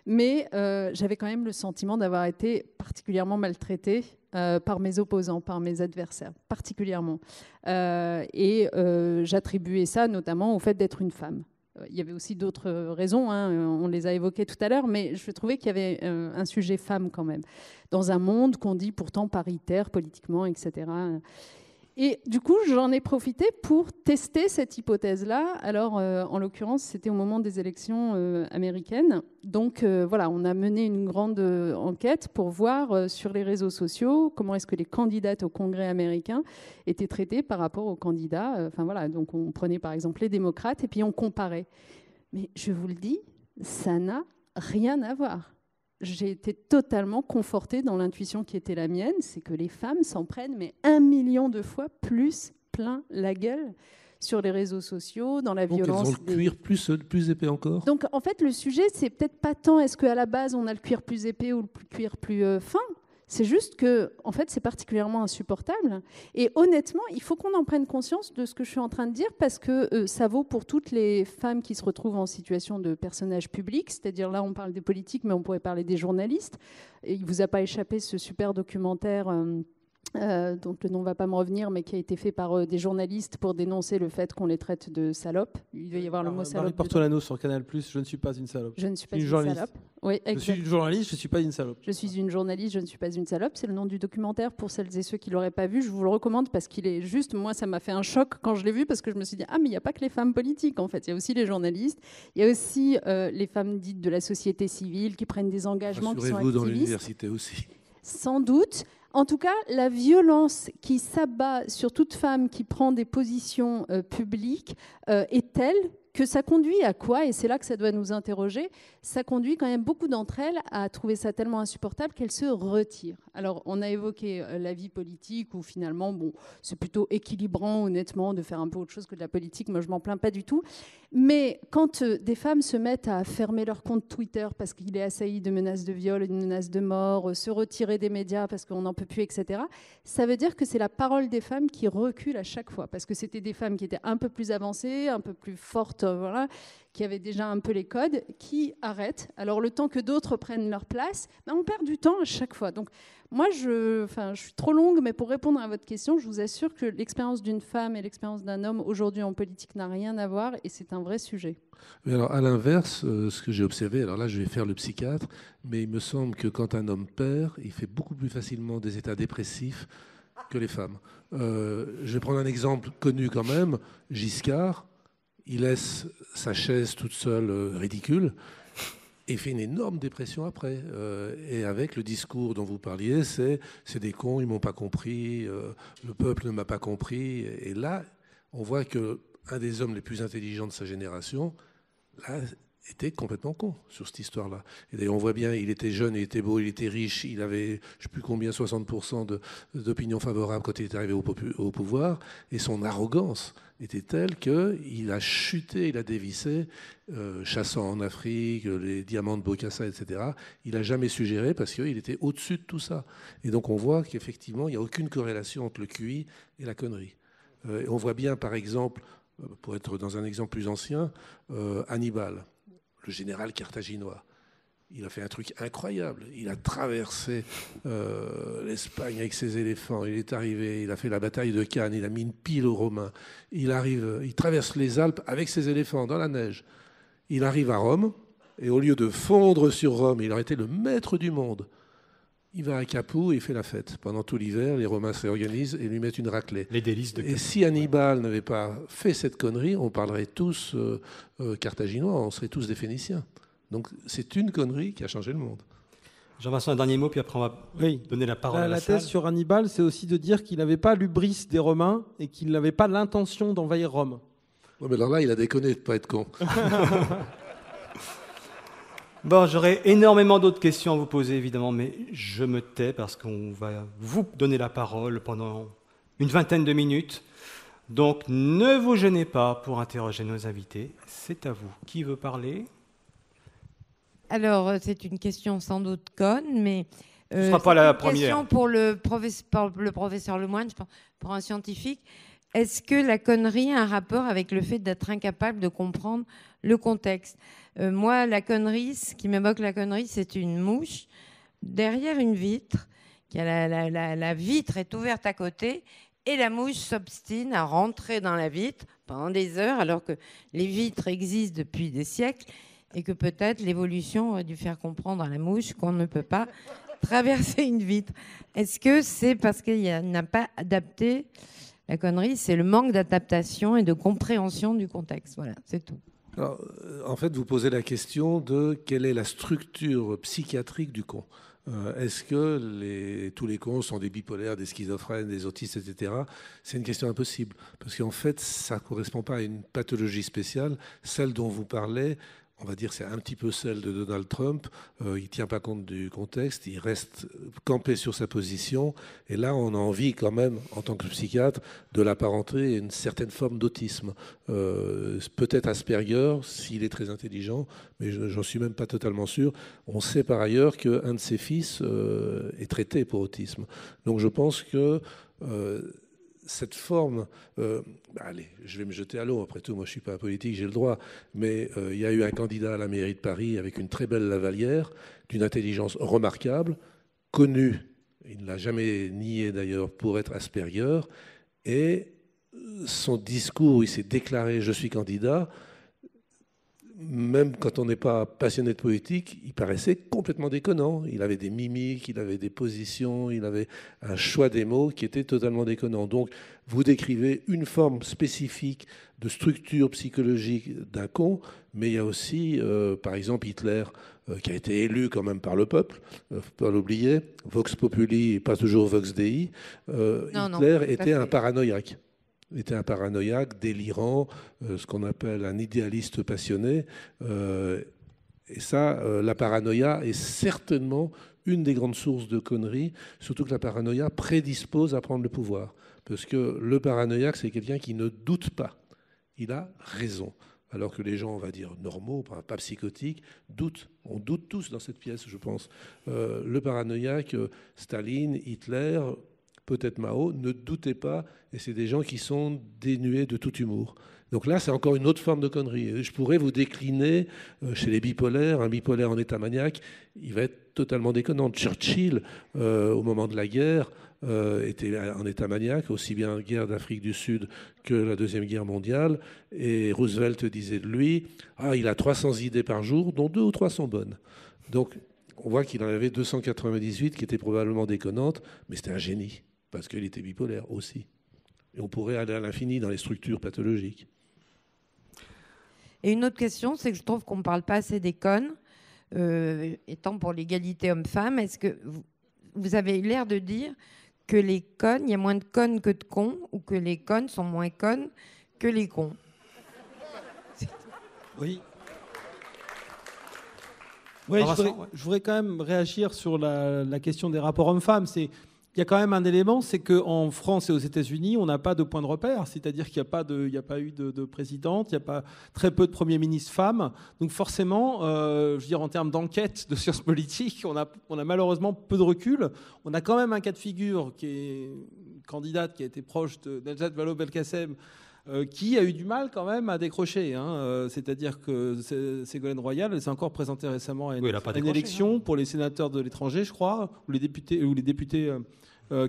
mais j'avais quand même le sentiment d'avoir été particulièrement maltraitée par mes opposants, par mes adversaires, particulièrement. Et j'attribuais ça notamment au fait d'être une femme. Il y avait aussi d'autres raisons, hein, on les a évoquées tout à l'heure, mais je trouvais qu'il y avait un sujet femme quand même, dans un monde qu'on dit pourtant paritaire politiquement, etc. Et du coup, j'en ai profité pour tester cette hypothèse-là. Alors, en l'occurrence, c'était au moment des élections américaines. Donc, voilà, on a mené une grande enquête pour voir sur les réseaux sociaux comment est-ce que les candidates au Congrès américain étaient traitées par rapport aux candidats. Enfin, voilà, donc on prenait par exemple les démocrates et puis on comparait. Mais je vous le dis, ça n'a rien à voir. J'ai été totalement confortée dans l'intuition qui était la mienne, c'est que les femmes s'en prennent mais 1 million de fois plus plein la gueule sur les réseaux sociaux, dans la violence. Donc elles ont le cuir plus épais encore. Donc en fait, le sujet, c'est peut-être pas tant est-ce qu'à la base on a le cuir plus épais ou le cuir plus fin. C'est juste que, en fait, c'est particulièrement insupportable. Et honnêtement, il faut qu'on en prenne conscience de ce que je suis en train de dire, parce que ça vaut pour toutes les femmes qui se retrouvent en situation de personnage public. C'est-à-dire, là, on parle des politiques, mais on pourrait parler des journalistes. Et il ne vous a pas échappé ce super documentaire dont le nom ne va pas me revenir, mais qui a été fait par des journalistes pour dénoncer le fait qu'on les traite de salopes. Il doit y avoir le mot salope. Marie Portolano sur Canal+, je ne suis pas une salope. Je ne suis pas une salope. Oui, je suis une journaliste, je ne suis pas une salope. Je suis une journaliste, je ne suis pas une salope. C'est le nom du documentaire pour celles et ceux qui ne l'auraient pas vu. Je vous le recommande parce qu'il est juste... Moi, ça m'a fait un choc quand je l'ai vu parce que je me suis dit « Ah, mais il n'y a pas que les femmes politiques, en fait. Il y a aussi les journalistes. Il y a aussi les femmes dites de la société civile qui prennent des engagements qui sont activistes. » Rassurez-vous, dans l'université aussi. Sans doute. En tout cas, la violence qui s'abat sur toute femme qui prend des positions publiques est telle que ça conduit à quoi ? Et c'est là que ça doit nous interroger. Ça conduit quand même beaucoup d'entre elles à trouver ça tellement insupportable qu'elles se retirent. Alors, on a évoqué la vie politique où finalement, bon, c'est plutôt équilibrant, honnêtement, de faire un peu autre chose que de la politique. Moi, je m'en plains pas du tout. Mais quand des femmes se mettent à fermer leur compte Twitter parce qu'il est assailli de menaces de viol, de menaces de mort, se retirer des médias parce qu'on n'en peut plus, etc., ça veut dire que c'est la parole des femmes qui recule à chaque fois. Parce que c'était des femmes qui étaient un peu plus avancées, un peu plus fortes, voilà, qui avaient déjà un peu les codes, qui arrêtent. Alors le temps que d'autres prennent leur place, ben, on perd du temps à chaque fois. Donc moi, je suis trop longue, mais pour répondre à votre question, je vous assure que l'expérience d'une femme et l'expérience d'un homme aujourd'hui en politique n'a rien à voir, et c'est un vrai sujet. Mais alors, à l'inverse, ce que j'ai observé, alors là, je vais faire le psychiatre, mais il me semble que quand un homme perd, il fait beaucoup plus facilement des états dépressifs que les femmes. Je vais prendre un exemple connu quand même, Giscard. Il laisse sa chaise toute seule ridicule et fait une énorme dépression après. Et avec le discours dont vous parliez, c'est des cons, ils ne m'ont pas compris, le peuple ne m'a pas compris. Et là, on voit qu'un des hommes les plus intelligents de sa génération, là, était complètement con sur cette histoire-là. Et d'ailleurs, on voit bien, il était jeune, il était beau, il était riche, il avait, je ne sais plus combien, 60% d'opinion favorable quand il est arrivé au pouvoir, et son arrogance était telle qu'il a chuté, il a dévissé, chassant en Afrique, les diamants de Bokassa, etc. Il n'a jamais su gérer parce qu'il était au-dessus de tout ça. Et donc on voit qu'effectivement, il n'y a aucune corrélation entre le QI et la connerie. On voit bien, par exemple, pour être dans un exemple plus ancien, Hannibal, le général carthaginois. Il a fait un truc incroyable. Il a traversé l'Espagne avec ses éléphants. Il est arrivé, il a fait la bataille de Cannes, il a mis une pile aux Romains. Il traverse les Alpes avec ses éléphants dans la neige. Il arrive à Rome, et au lieu de fondre sur Rome, il aurait été le maître du monde. Il va à Capoue et il fait la fête. Pendant tout l'hiver, les Romains se réorganisent et lui mettent une raclée. Les délices de Capoue. Et si Hannibal n'avait pas fait cette connerie, on parlerait tous carthaginois, on serait tous des Phéniciens. Donc c'est une connerie qui a changé le monde. Jean-Vincent, un dernier mot, puis après on va donner la parole à la salle. La thèse sur Hannibal, c'est aussi de dire qu'il n'avait pas l'hubris des Romains et qu'il n'avait pas l'intention d'envahir Rome. Ouais, mais alors là, il a déconné de ne pas être con. Bon, j'aurais énormément d'autres questions à vous poser, évidemment, mais je me tais parce qu'on va vous donner la parole pendant une vingtaine de minutes. Donc, ne vous gênez pas pour interroger nos invités. C'est à vous. Qui veut parler ? Alors, c'est une question sans doute conne, mais... Ce ne sera pas la première. Question pour le professeur Lemoine, je pense, pour un scientifique. Est-ce que la connerie a un rapport avec le fait d'être incapable de comprendre le contexte ? Moi, la connerie, ce qui m'évoque la connerie, c'est une mouche derrière une vitre. La vitre est ouverte à côté et la mouche s'obstine à rentrer dans la vitre pendant des heures, alors que les vitres existent depuis des siècles et que peut-être l'évolution aurait dû faire comprendre à la mouche qu'on ne peut pas traverser une vitre. Est-ce que c'est parce qu'il n'a pas adapté La connerie, c'est le manque d'adaptation et de compréhension du contexte. Voilà, c'est tout. Alors, en fait, vous posez la question de quelle est la structure psychiatrique du con. Est-ce que tous les cons sont des bipolaires, des schizophrènes, des autistes, etc. C'est une question impossible, parce qu'en fait, ça ne correspond pas à une pathologie spéciale. Celle dont vous parlez, on va dire, c'est un petit peu celle de Donald Trump. Il ne tient pas compte du contexte, il reste campé sur sa position. Et là, on a envie quand même, en tant que psychiatre, de l'apparenter à une certaine forme d'autisme. Peut-être Asperger, s'il est très intelligent, mais j'en suis même pas totalement sûr. On sait par ailleurs qu'un de ses fils est traité pour autisme. Donc je pense que... cette forme, allez, je vais me jeter à l'eau, après tout, moi je ne suis pas politique, j'ai le droit, mais il y a eu un candidat à la mairie de Paris avec une très belle lavalière, d'une intelligence remarquable, connu, il ne l'a jamais nié d'ailleurs, pour être Asperger, et son discours où il s'est déclaré « je suis candidat », même quand on n'est pas passionné de politique, il paraissait complètement déconnant. Il avait des mimiques, il avait des positions, il avait un choix des mots qui était totalement déconnant. Donc, vous décrivez une forme spécifique de structure psychologique d'un con, mais il y a aussi, par exemple, Hitler, qui a été élu quand même par le peuple, faut pas l'oublier, Vox Populi et pas toujours Vox Dei. Hitler était un paranoïaque. Il était un paranoïaque, délirant, ce qu'on appelle un idéaliste passionné. Et ça, la paranoïa est certainement une des grandes sources de conneries, surtout que la paranoïa prédispose à prendre le pouvoir. Parce que le paranoïaque, c'est quelqu'un qui ne doute pas. Il a raison. Alors que les gens, on va dire, normaux, pas psychotiques, doutent. On doute tous dans cette pièce, je pense. Le paranoïaque, Staline, Hitler... peut-être Mao, ne doutez pas, et c'est des gens qui sont dénués de tout humour. Donc là, c'est encore une autre forme de connerie. Je pourrais vous décliner chez les bipolaires, un bipolaire en état maniaque, il va être totalement déconnant. Churchill, au moment de la guerre, était en état maniaque, aussi bien la guerre d'Afrique du Sud que la Deuxième Guerre mondiale, et Roosevelt disait de lui, il a 300 idées par jour, dont 2 ou 3 sont bonnes. Donc, on voit qu'il en avait 298 qui étaient probablement déconnantes, mais c'était un génie. Parce qu'il était bipolaire aussi. Et on pourrait aller à l'infini dans les structures pathologiques. Et une autre question, c'est que je trouve qu'on ne parle pas assez des connes, étant pour l'égalité homme-femme. Est-ce que vous avez l'air de dire que les connes, il y a moins de connes que de cons, ou que les connes sont moins connes que les cons? Oui. Oui, je voudrais quand même réagir sur la question des rapports hommes-femmes. Il y a quand même un élément, c'est qu'en France et aux États-Unis, on n'a pas de point de repère. C'est-à-dire qu'il n'y a pas eu de présidente, il n'y a pas très peu de premiers ministres femmes. Donc forcément, je veux dire, en termes d'enquête de sciences politiques, on a malheureusement peu de recul. On a quand même un cas de figure qui est une candidate qui a été proche de Najat Vallaud-Belkacem, qui a eu du mal quand même à décrocher. C'est-à-dire que Ségolène Royal, elle s'est encore présentée récemment à une élection pour les sénateurs de l'étranger, je crois, ou les députés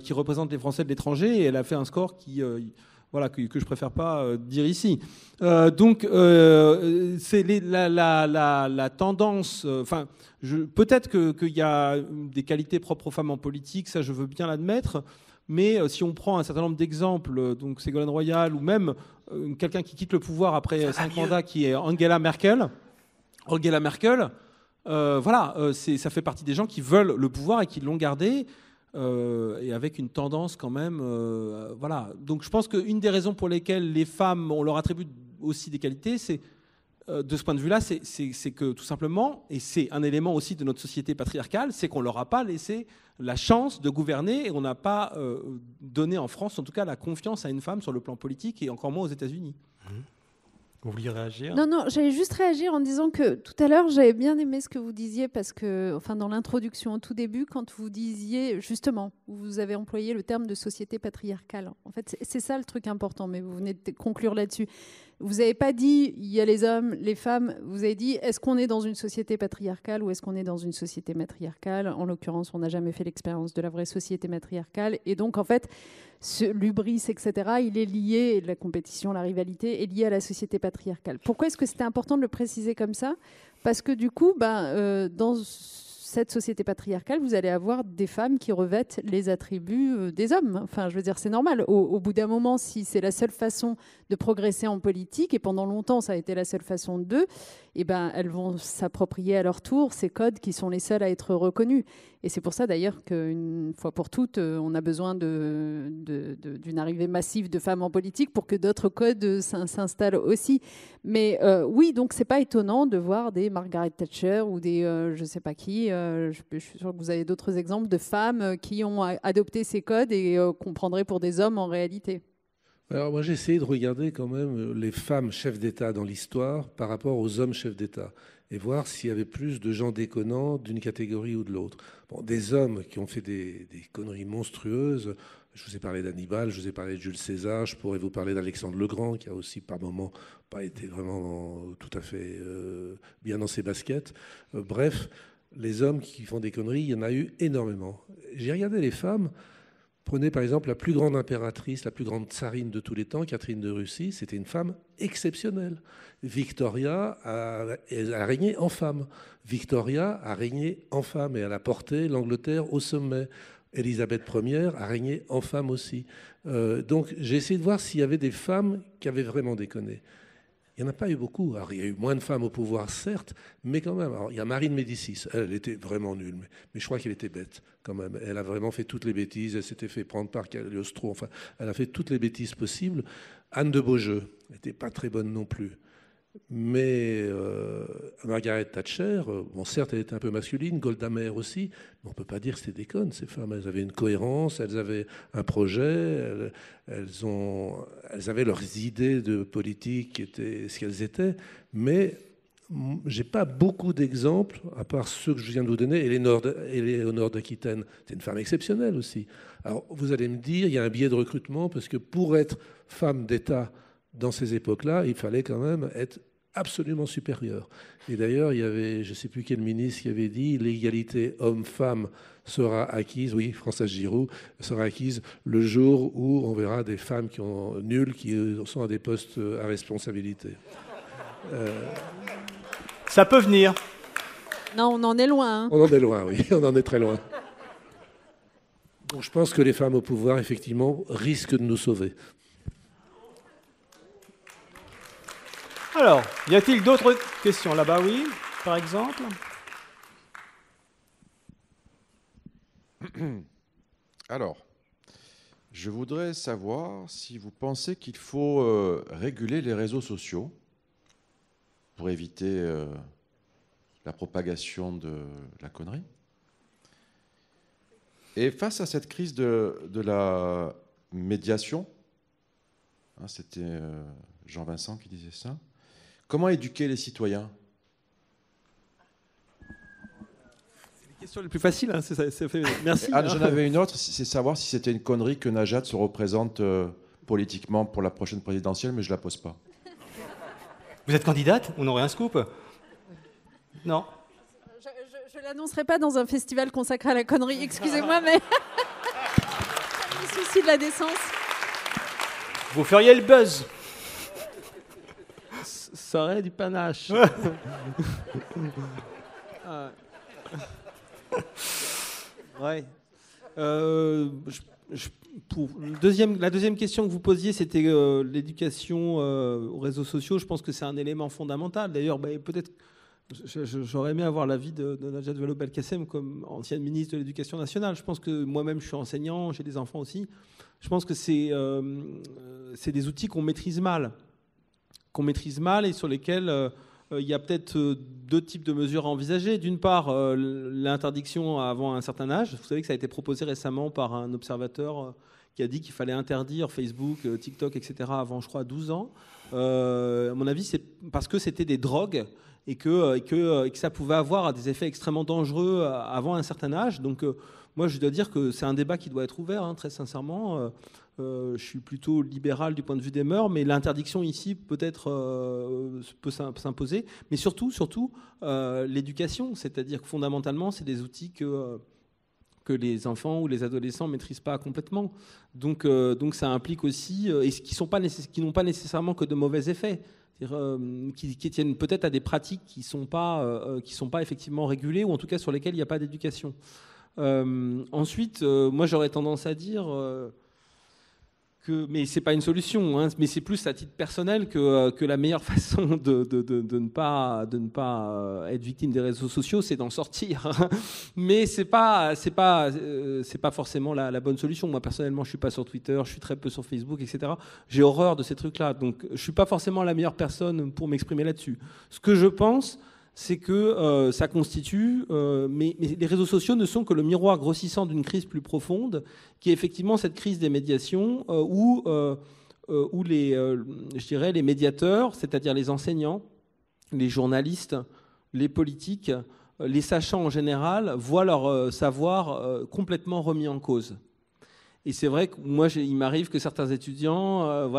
qui représentent les Français de l'étranger, et elle a fait un score que je préfère pas dire ici. Donc, c'est la tendance. Peut-être qu'il y a des qualités propres aux femmes en politique, ça je veux bien l'admettre. Mais si on prend un certain nombre d'exemples, donc Ségolène Royal, ou même quelqu'un qui quitte le pouvoir après 5 mandats, qui est Angela Merkel, ça fait partie des gens qui veulent le pouvoir et qui l'ont gardé, et avec une tendance quand même. Donc je pense qu'une des raisons pour lesquelles les femmes, on leur attribue aussi des qualités, c'est de ce point de vue-là, c'est que tout simplement, et c'est un élément aussi de notre société patriarcale, c'est qu'on ne leur a pas laissé la chance de gouverner, et on n'a pas donné en France, en tout cas, la confiance à une femme sur le plan politique, et encore moins aux États-Unis. Vous vouliez réagir ? Non, j'allais juste réagir en disant que tout à l'heure, j'avais bien aimé ce que vous disiez, parce que, dans l'introduction au tout début, quand vous disiez, justement, vous avez employé le terme de société patriarcale. En fait, c'est ça le truc important, mais vous venez de conclure là-dessus. Vous n'avez pas dit, il y a les hommes, les femmes, vous avez dit, est-ce qu'on est dans une société patriarcale ou est-ce qu'on est dans une société matriarcale ? En l'occurrence, on n'a jamais fait l'expérience de la vraie société matriarcale. Et donc, en fait, ce l'hubris, etc., il est lié, la compétition, la rivalité, est liée à la société patriarcale. Pourquoi est-ce que c'était important de le préciser comme ça ? Parce que du coup, dans cette société patriarcale, vous allez avoir des femmes qui revêtent les attributs des hommes. Enfin, je veux dire, c'est normal. Au bout d'un moment, si c'est la seule façon de progresser en politique, et pendant longtemps, ça a été la seule façon d'eux, eh ben, elles vont s'approprier à leur tour ces codes qui sont les seuls à être reconnus. Et c'est pour ça, d'ailleurs, qu'une fois pour toutes, on a besoin d'une arrivée massive de femmes en politique pour que d'autres codes s'installent aussi. Mais oui, donc c'est pas étonnant de voir des Margaret Thatcher ou des je sais pas qui. Je suis sûre que vous avez d'autres exemples de femmes qui ont adopté ces codes et qu'on prendrait pour des hommes en réalité. Alors moi j'ai essayé de regarder quand même les femmes chefs d'État dans l'histoire par rapport aux hommes chefs d'État et voir s'il y avait plus de gens déconnants d'une catégorie ou de l'autre. Bon, des hommes qui ont fait des conneries monstrueuses. Je vous ai parlé d'Hannibal, je vous ai parlé de Jules César, je pourrais vous parler d'Alexandre le Grand, qui a aussi par moments pas été vraiment tout à fait bien dans ses baskets. Bref, les hommes qui font des conneries, il y en a eu énormément. J'ai regardé les femmes. Prenez par exemple la plus grande impératrice, la plus grande tsarine de tous les temps, Catherine de Russie, c'était une femme exceptionnelle. Victoria elle a régné en femme. Victoria a régné en femme et elle a porté l'Angleterre au sommet. Élisabeth Ier a régné en femme aussi. Donc j'ai essayé de voir s'il y avait des femmes qui avaient vraiment déconné. Il n'y en a pas eu beaucoup. Alors, il y a eu moins de femmes au pouvoir, certes, mais quand même. Alors, il y a Marie de Médicis. Elle était vraiment nulle, mais je crois qu'elle était bête quand même. Elle a vraiment fait toutes les bêtises. Elle s'était fait prendre par Cagliostro. Enfin, elle a fait toutes les bêtises possibles. Anne de Beaujeu n'était pas très bonne non plus. Mais Margaret Thatcher, bon, certes, elle était un peu masculine, Golda Meir aussi, mais on ne peut pas dire que c'était des connes, ces femmes. Elles avaient une cohérence, elles avaient un projet, elles avaient leurs idées de politique qui étaient ce qu'elles étaient, mais je n'ai pas beaucoup d'exemples, à part ceux que je viens de vous donner. Éléonore d'Aquitaine, c'est une femme exceptionnelle aussi. Alors, vous allez me dire, il y a un biais de recrutement, parce que pour être femme d'État, dans ces époques-là, il fallait quand même être absolument supérieur. Et d'ailleurs, il y avait, je ne sais plus quel ministre qui avait dit, l'égalité homme-femme sera acquise, oui, Françoise Giroud, sera acquise le jour où on verra des femmes qui ont nul, qui sont à des postes à responsabilité. Ça peut venir. Non, on en est loin. Hein. On en est loin, oui, on en est très loin. Donc je pense que les femmes au pouvoir, effectivement, risquent de nous sauver. Alors, y a-t-il d'autres questions là-bas? Oui, par exemple. Alors, je voudrais savoir si vous pensez qu'il faut réguler les réseaux sociaux pour éviter la propagation de la connerie. Et face à cette crise de la médiation, hein, c'était Jean Vincent qui disait ça, comment éduquer les citoyens? C'est les questions les plus faciles. Hein, merci. Anne, j'en avais une autre, c'est savoir si c'était une connerie que Najat se représente politiquement pour la prochaine présidentielle, mais je ne la pose pas. Vous êtes candidate? On aurait un scoop? Non. Je ne l'annoncerai pas dans un festival consacré à la connerie, excusez-moi, mais le souci de la décence. Vous feriez le buzz. Ça aurait du panache. Ouais. La deuxième question que vous posiez, c'était l'éducation aux réseaux sociaux. Je pense que c'est un élément fondamental. D'ailleurs, peut-être j'aurais aimé avoir l'avis de Najat Vallaud-Belkacem comme ancienne ministre de l'Éducation nationale. Je pense que moi-même, je suis enseignant, j'ai des enfants aussi. Je pense que c'est des outils qu'on maîtrise mal et sur lesquels il y a peut-être deux types de mesures à envisager. D'une part, l'interdiction avant un certain âge. Vous savez que ça a été proposé récemment par un observateur qui a dit qu'il fallait interdire Facebook, TikTok, etc. avant, je crois, 12 ans. À mon avis, c'est parce que c'était des drogues et que ça pouvait avoir des effets extrêmement dangereux avant un certain âge. Donc, moi, je dois dire que c'est un débat qui doit être ouvert, hein, très sincèrement. Je suis plutôt libéral du point de vue des mœurs, mais l'interdiction ici peut-être peut s'imposer. Mais surtout l'éducation, c'est-à-dire que fondamentalement, c'est des outils que les enfants ou les adolescents ne maîtrisent pas complètement. Donc ça implique aussi, et qui n'ont pas nécessairement que de mauvais effets. qui tiennent peut-être à des pratiques qui ne sont pas effectivement régulées, ou en tout cas sur lesquelles il n'y a pas d'éducation. Ensuite, moi j'aurais tendance à dire mais c'est pas une solution, hein, mais c'est plus à titre personnel que la meilleure façon de ne pas être victime des réseaux sociaux, c'est d'en sortir. Mais c'est pas forcément la bonne solution. Moi personnellement, je suis pas sur Twitter, je suis très peu sur Facebook, etc. J'ai horreur de ces trucs-là, donc je suis pas forcément la meilleure personne pour m'exprimer là-dessus. Ce que je pense, c'est que ça constitue, mais les réseaux sociaux ne sont que le miroir grossissant d'une crise plus profonde, qui est effectivement cette crise des médiations, où je dirais, les médiateurs, c'est-à-dire les enseignants, les journalistes, les politiques, les sachants en général, voient leur savoir complètement remis en cause. Et c'est vrai que moi, il m'arrive que certains étudiants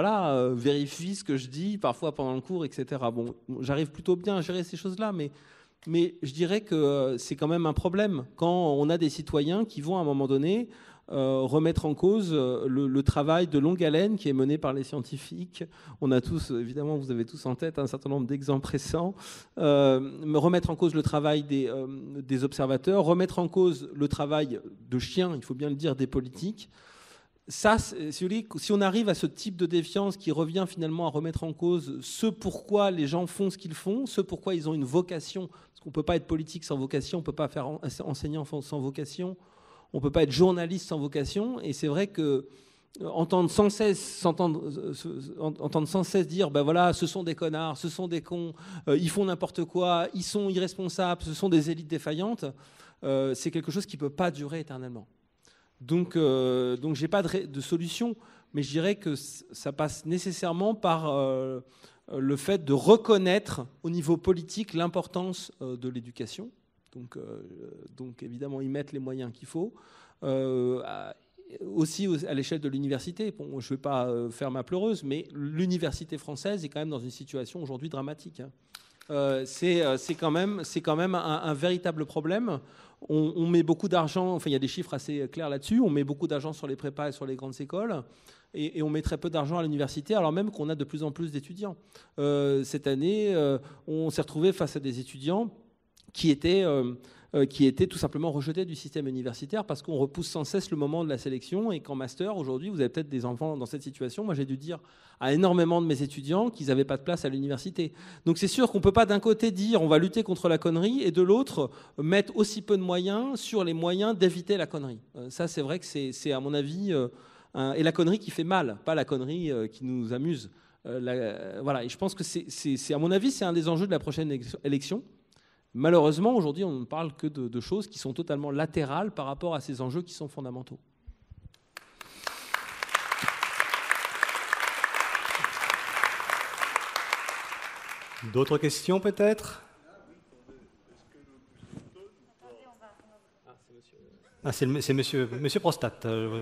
vérifient ce que je dis, parfois pendant le cours, etc. Bon, j'arrive plutôt bien à gérer ces choses-là, mais je dirais que c'est quand même un problème quand on a des citoyens qui vont, à un moment donné, remettre en cause le travail de longue haleine qui est mené par les scientifiques. On a tous, évidemment, vous avez tous en tête un certain nombre d'exemples récents. Remettre en cause le travail des observateurs, remettre en cause le travail de chiens, il faut bien le dire, des politiques. Ça, si on arrive à ce type de défiance qui revient finalement à remettre en cause ce pourquoi les gens font ce qu'ils font, ce pourquoi ils ont une vocation, parce qu'on ne peut pas être politique sans vocation, on ne peut pas faire enseignant sans vocation, on ne peut pas être journaliste sans vocation, et c'est vrai que entendre sans cesse dire ben voilà, ce sont des connards, ce sont des cons, ils font n'importe quoi, ils sont irresponsables, ce sont des élites défaillantes, c'est quelque chose qui ne peut pas durer éternellement. Donc j'ai pas de solution, mais je dirais que ça passe nécessairement par le fait de reconnaître au niveau politique l'importance de l'éducation. Donc évidemment y mettre les moyens qu'il faut. Aussi à l'échelle de l'université. Bon, je ne vais pas faire ma pleureuse, mais l'université française est quand même dans une situation aujourd'hui dramatique. C'est quand même un véritable problème. On met beaucoup d'argent, enfin il y a des chiffres assez clairs là-dessus, on met beaucoup d'argent sur les prépas et sur les grandes écoles, et on met très peu d'argent à l'université, alors même qu'on a de plus en plus d'étudiants. Cette année, on s'est retrouvé face à des étudiants qui étaient tout simplement rejetés du système universitaire parce qu'on repousse sans cesse le moment de la sélection, et qu'en master, aujourd'hui, vous avez peut-être des enfants dans cette situation. Moi, j'ai dû dire à énormément de mes étudiants qu'ils n'avaient pas de place à l'université. Donc c'est sûr qu'on ne peut pas d'un côté dire on va lutter contre la connerie et de l'autre mettre aussi peu de moyens sur les moyens d'éviter la connerie. Ça, c'est vrai que c'est à mon avis, et la connerie qui fait mal, pas la connerie qui nous amuse. Voilà, et je pense que à mon avis, c'est un des enjeux de la prochaine élection. Malheureusement, aujourd'hui, on ne parle que de choses qui sont totalement latérales par rapport à ces enjeux qui sont fondamentaux. D'autres questions peut-être ? C'est monsieur Prostate. Je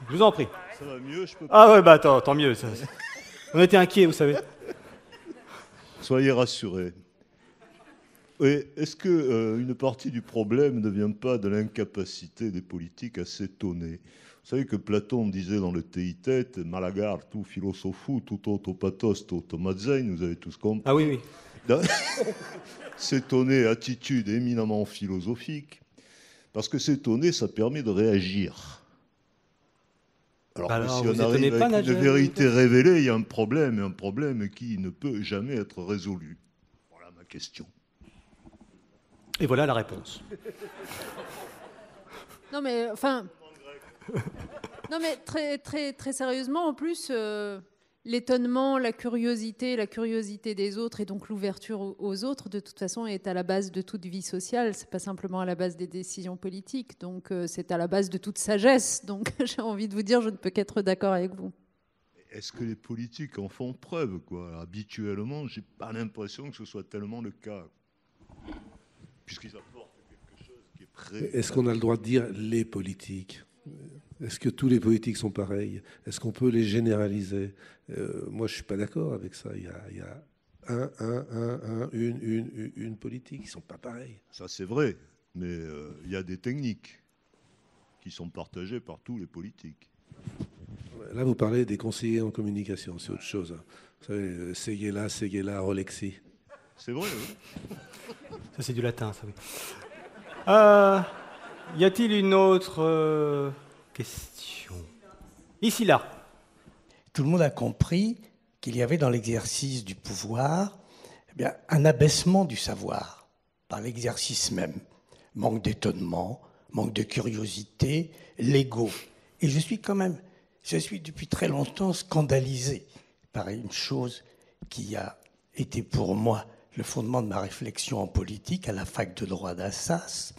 vous en prie. Ça va mieux, je peux pas. Ah ouais, bah attends, tant mieux. On était inquiets, vous savez. Soyez rassurés. Et est-ce qu'une partie du problème ne vient pas de l'incapacité des politiques à s'étonner ? Vous savez que Platon disait dans le Théitète, Malagar, tout philosophou, tout autopathos, tout automazein, vous avez tous compris. Ah oui, oui. S'étonner, attitude éminemment philosophique, parce que s'étonner, ça permet de réagir. Alors que si on arrive avec une vérité révélée, il y a un problème qui ne peut jamais être résolu. Voilà ma question. Et voilà la réponse. Non mais très, très, très sérieusement, en plus, l'étonnement, la curiosité des autres et donc l'ouverture aux autres, de toute façon, est à la base de toute vie sociale. C'est pas simplement à la base des décisions politiques. Donc c'est à la base de toute sagesse. Donc j'ai envie de vous dire, je ne peux qu'être d'accord avec vous. Est-ce que les politiques en font preuve, quoi ? Habituellement, j'ai pas l'impression que ce soit tellement le cas. Puisqu'ils apportent quelque chose qui est prêt. Est-ce qu'on a le droit de dire les politiques ? Est-ce que tous les politiques sont pareils ? Est-ce qu'on peut les généraliser ? Moi, je ne suis pas d'accord avec ça. Il y a une politique. Ils ne sont pas pareils. Ça, c'est vrai. Mais il y a des techniques qui sont partagées par tous les politiques. Là, vous parlez des conseillers en communication. C'est autre chose. Vous savez, Séguéla, Rolexi. C'est vrai, oui. Ça, c'est du latin, ça, oui. Y a-t-il une autre question? Ici, là. Tout le monde a compris qu'il y avait dans l'exercice du pouvoir un abaissement du savoir par l'exercice même. Manque d'étonnement, manque de curiosité, l'ego. Et je suis depuis très longtemps scandalisé par une chose qui a été pour moi le fondement de ma réflexion en politique à la fac de droit d'Assas,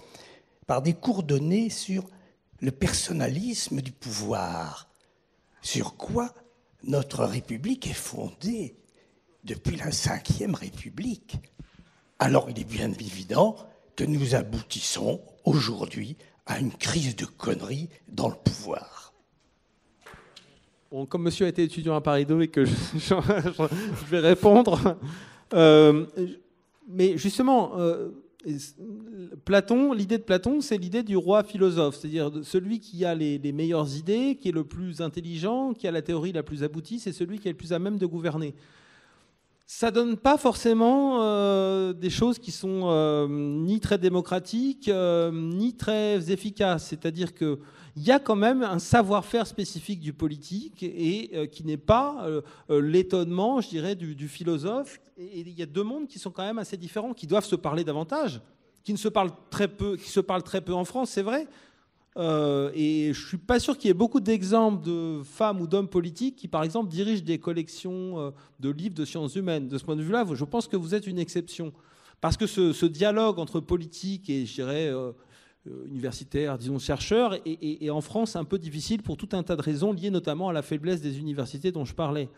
par des cours donnés sur le personnalisme du pouvoir, sur quoi notre République est fondée depuis la Ve République. Alors il est bien évident que nous aboutissons aujourd'hui à une crise de conneries dans le pouvoir. Bon, comme monsieur a été étudiant à Paris 2 et que je vais répondre, mais justement, l'idée de Platon, c'est l'idée du roi philosophe, c'est-à-dire celui qui a les meilleures idées, qui est le plus intelligent, qui a la théorie la plus aboutie, c'est celui qui est le plus à même de gouverner. Ça donne pas forcément des choses qui sont ni très démocratiques, ni très efficaces. C'est-à-dire qu'il y a quand même un savoir-faire spécifique du politique et qui n'est pas l'étonnement, je dirais, du philosophe. Et il y a deux mondes qui sont quand même assez différents, qui doivent se parler davantage, qui se parlent très peu en France, c'est vrai. Et je ne suis pas sûr qu'il y ait beaucoup d'exemples de femmes ou d'hommes politiques qui, par exemple, dirigent des collections de livres de sciences humaines. De ce point de vue-là, je pense que vous êtes une exception. Parce que ce dialogue entre politique et, je dirais, universitaires, disons chercheurs, est en France un peu difficile pour tout un tas de raisons liées notamment à la faiblesse des universités dont je parlais.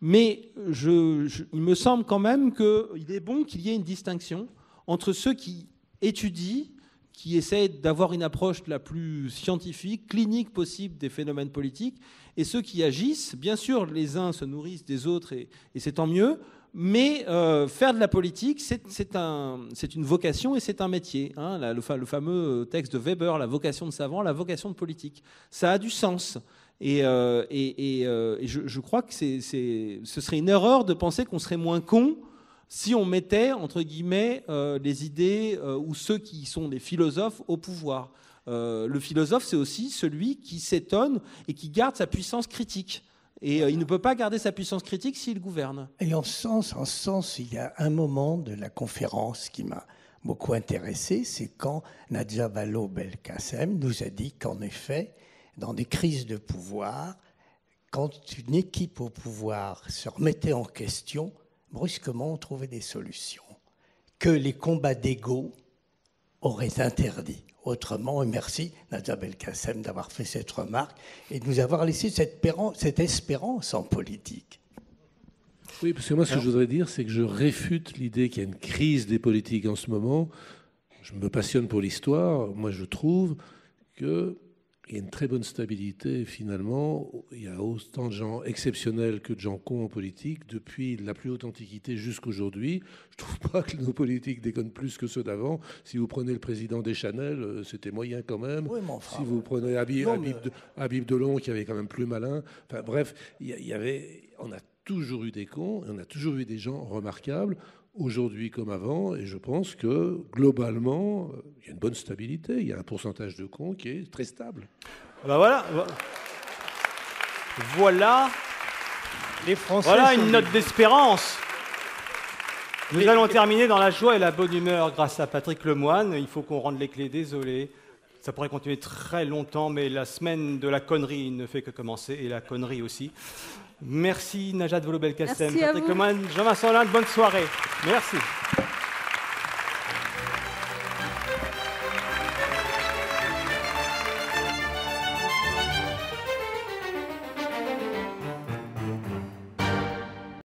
Mais il me semble quand même qu'il est bon qu'il y ait une distinction entre ceux qui étudient, qui essaient d'avoir une approche la plus scientifique, clinique possible des phénomènes politiques, et ceux qui agissent. Bien sûr, les uns se nourrissent des autres, et c'est tant mieux, mais faire de la politique, c'est une vocation et c'est un métier. Hein, le fameux texte de Weber, la vocation de savant, la vocation de politique. Ça a du sens. Et je crois que ce serait une erreur de penser qu'on serait moins con si on mettait, entre guillemets, les idées ou ceux qui sont des philosophes au pouvoir. Le philosophe, c'est aussi celui qui s'étonne et qui garde sa puissance critique. Et il ne peut pas garder sa puissance critique s'il gouverne. Et en ce sens, il y a un moment de la conférence qui m'a beaucoup intéressé, c'est quand Nadja Vallaud-Belkacem nous a dit qu'en effet, dans des crises de pouvoir, quand une équipe au pouvoir se remettait en question, brusquement on trouvait des solutions que les combats d'ego auraient interdit. Autrement, et merci Nadja Belkacem d'avoir fait cette remarque et de nous avoir laissé cette espérance en politique. Oui, parce que moi, ce que je voudrais dire, c'est que je réfute l'idée qu'il y a une crise des politiques en ce moment. Je me passionne pour l'histoire. Moi, je trouve qu'il y a une très bonne stabilité, finalement. Il y a autant de gens exceptionnels que de gens cons en politique, depuis la plus haute antiquité jusqu'aujourd'hui. Je ne trouve pas que nos politiques déconnent plus que ceux d'avant. Si vous prenez le président Deschanel, c'était moyen quand même. Oui, mais enfin, si vous prenez Habib Delon, qui avait quand même plus malin. Enfin, bref, on a toujours eu des cons, et on a toujours eu des gens remarquables, aujourd'hui comme avant, et je pense que globalement, il y a une bonne stabilité, il y a un pourcentage de cons qui est très stable. Ben voilà les Français. Voilà une note d'espérance. Nous allons terminer dans la joie et la bonne humeur grâce à Patrick Lemoine. Il faut qu'on rende les clés, désolé. Ça pourrait continuer très longtemps, mais la semaine de la connerie ne fait que commencer, et la connerie aussi. Merci Najat Vallaud-Belkacem, Patrick Lemoine, Jean-Vincent Linde, bonne soirée. Merci.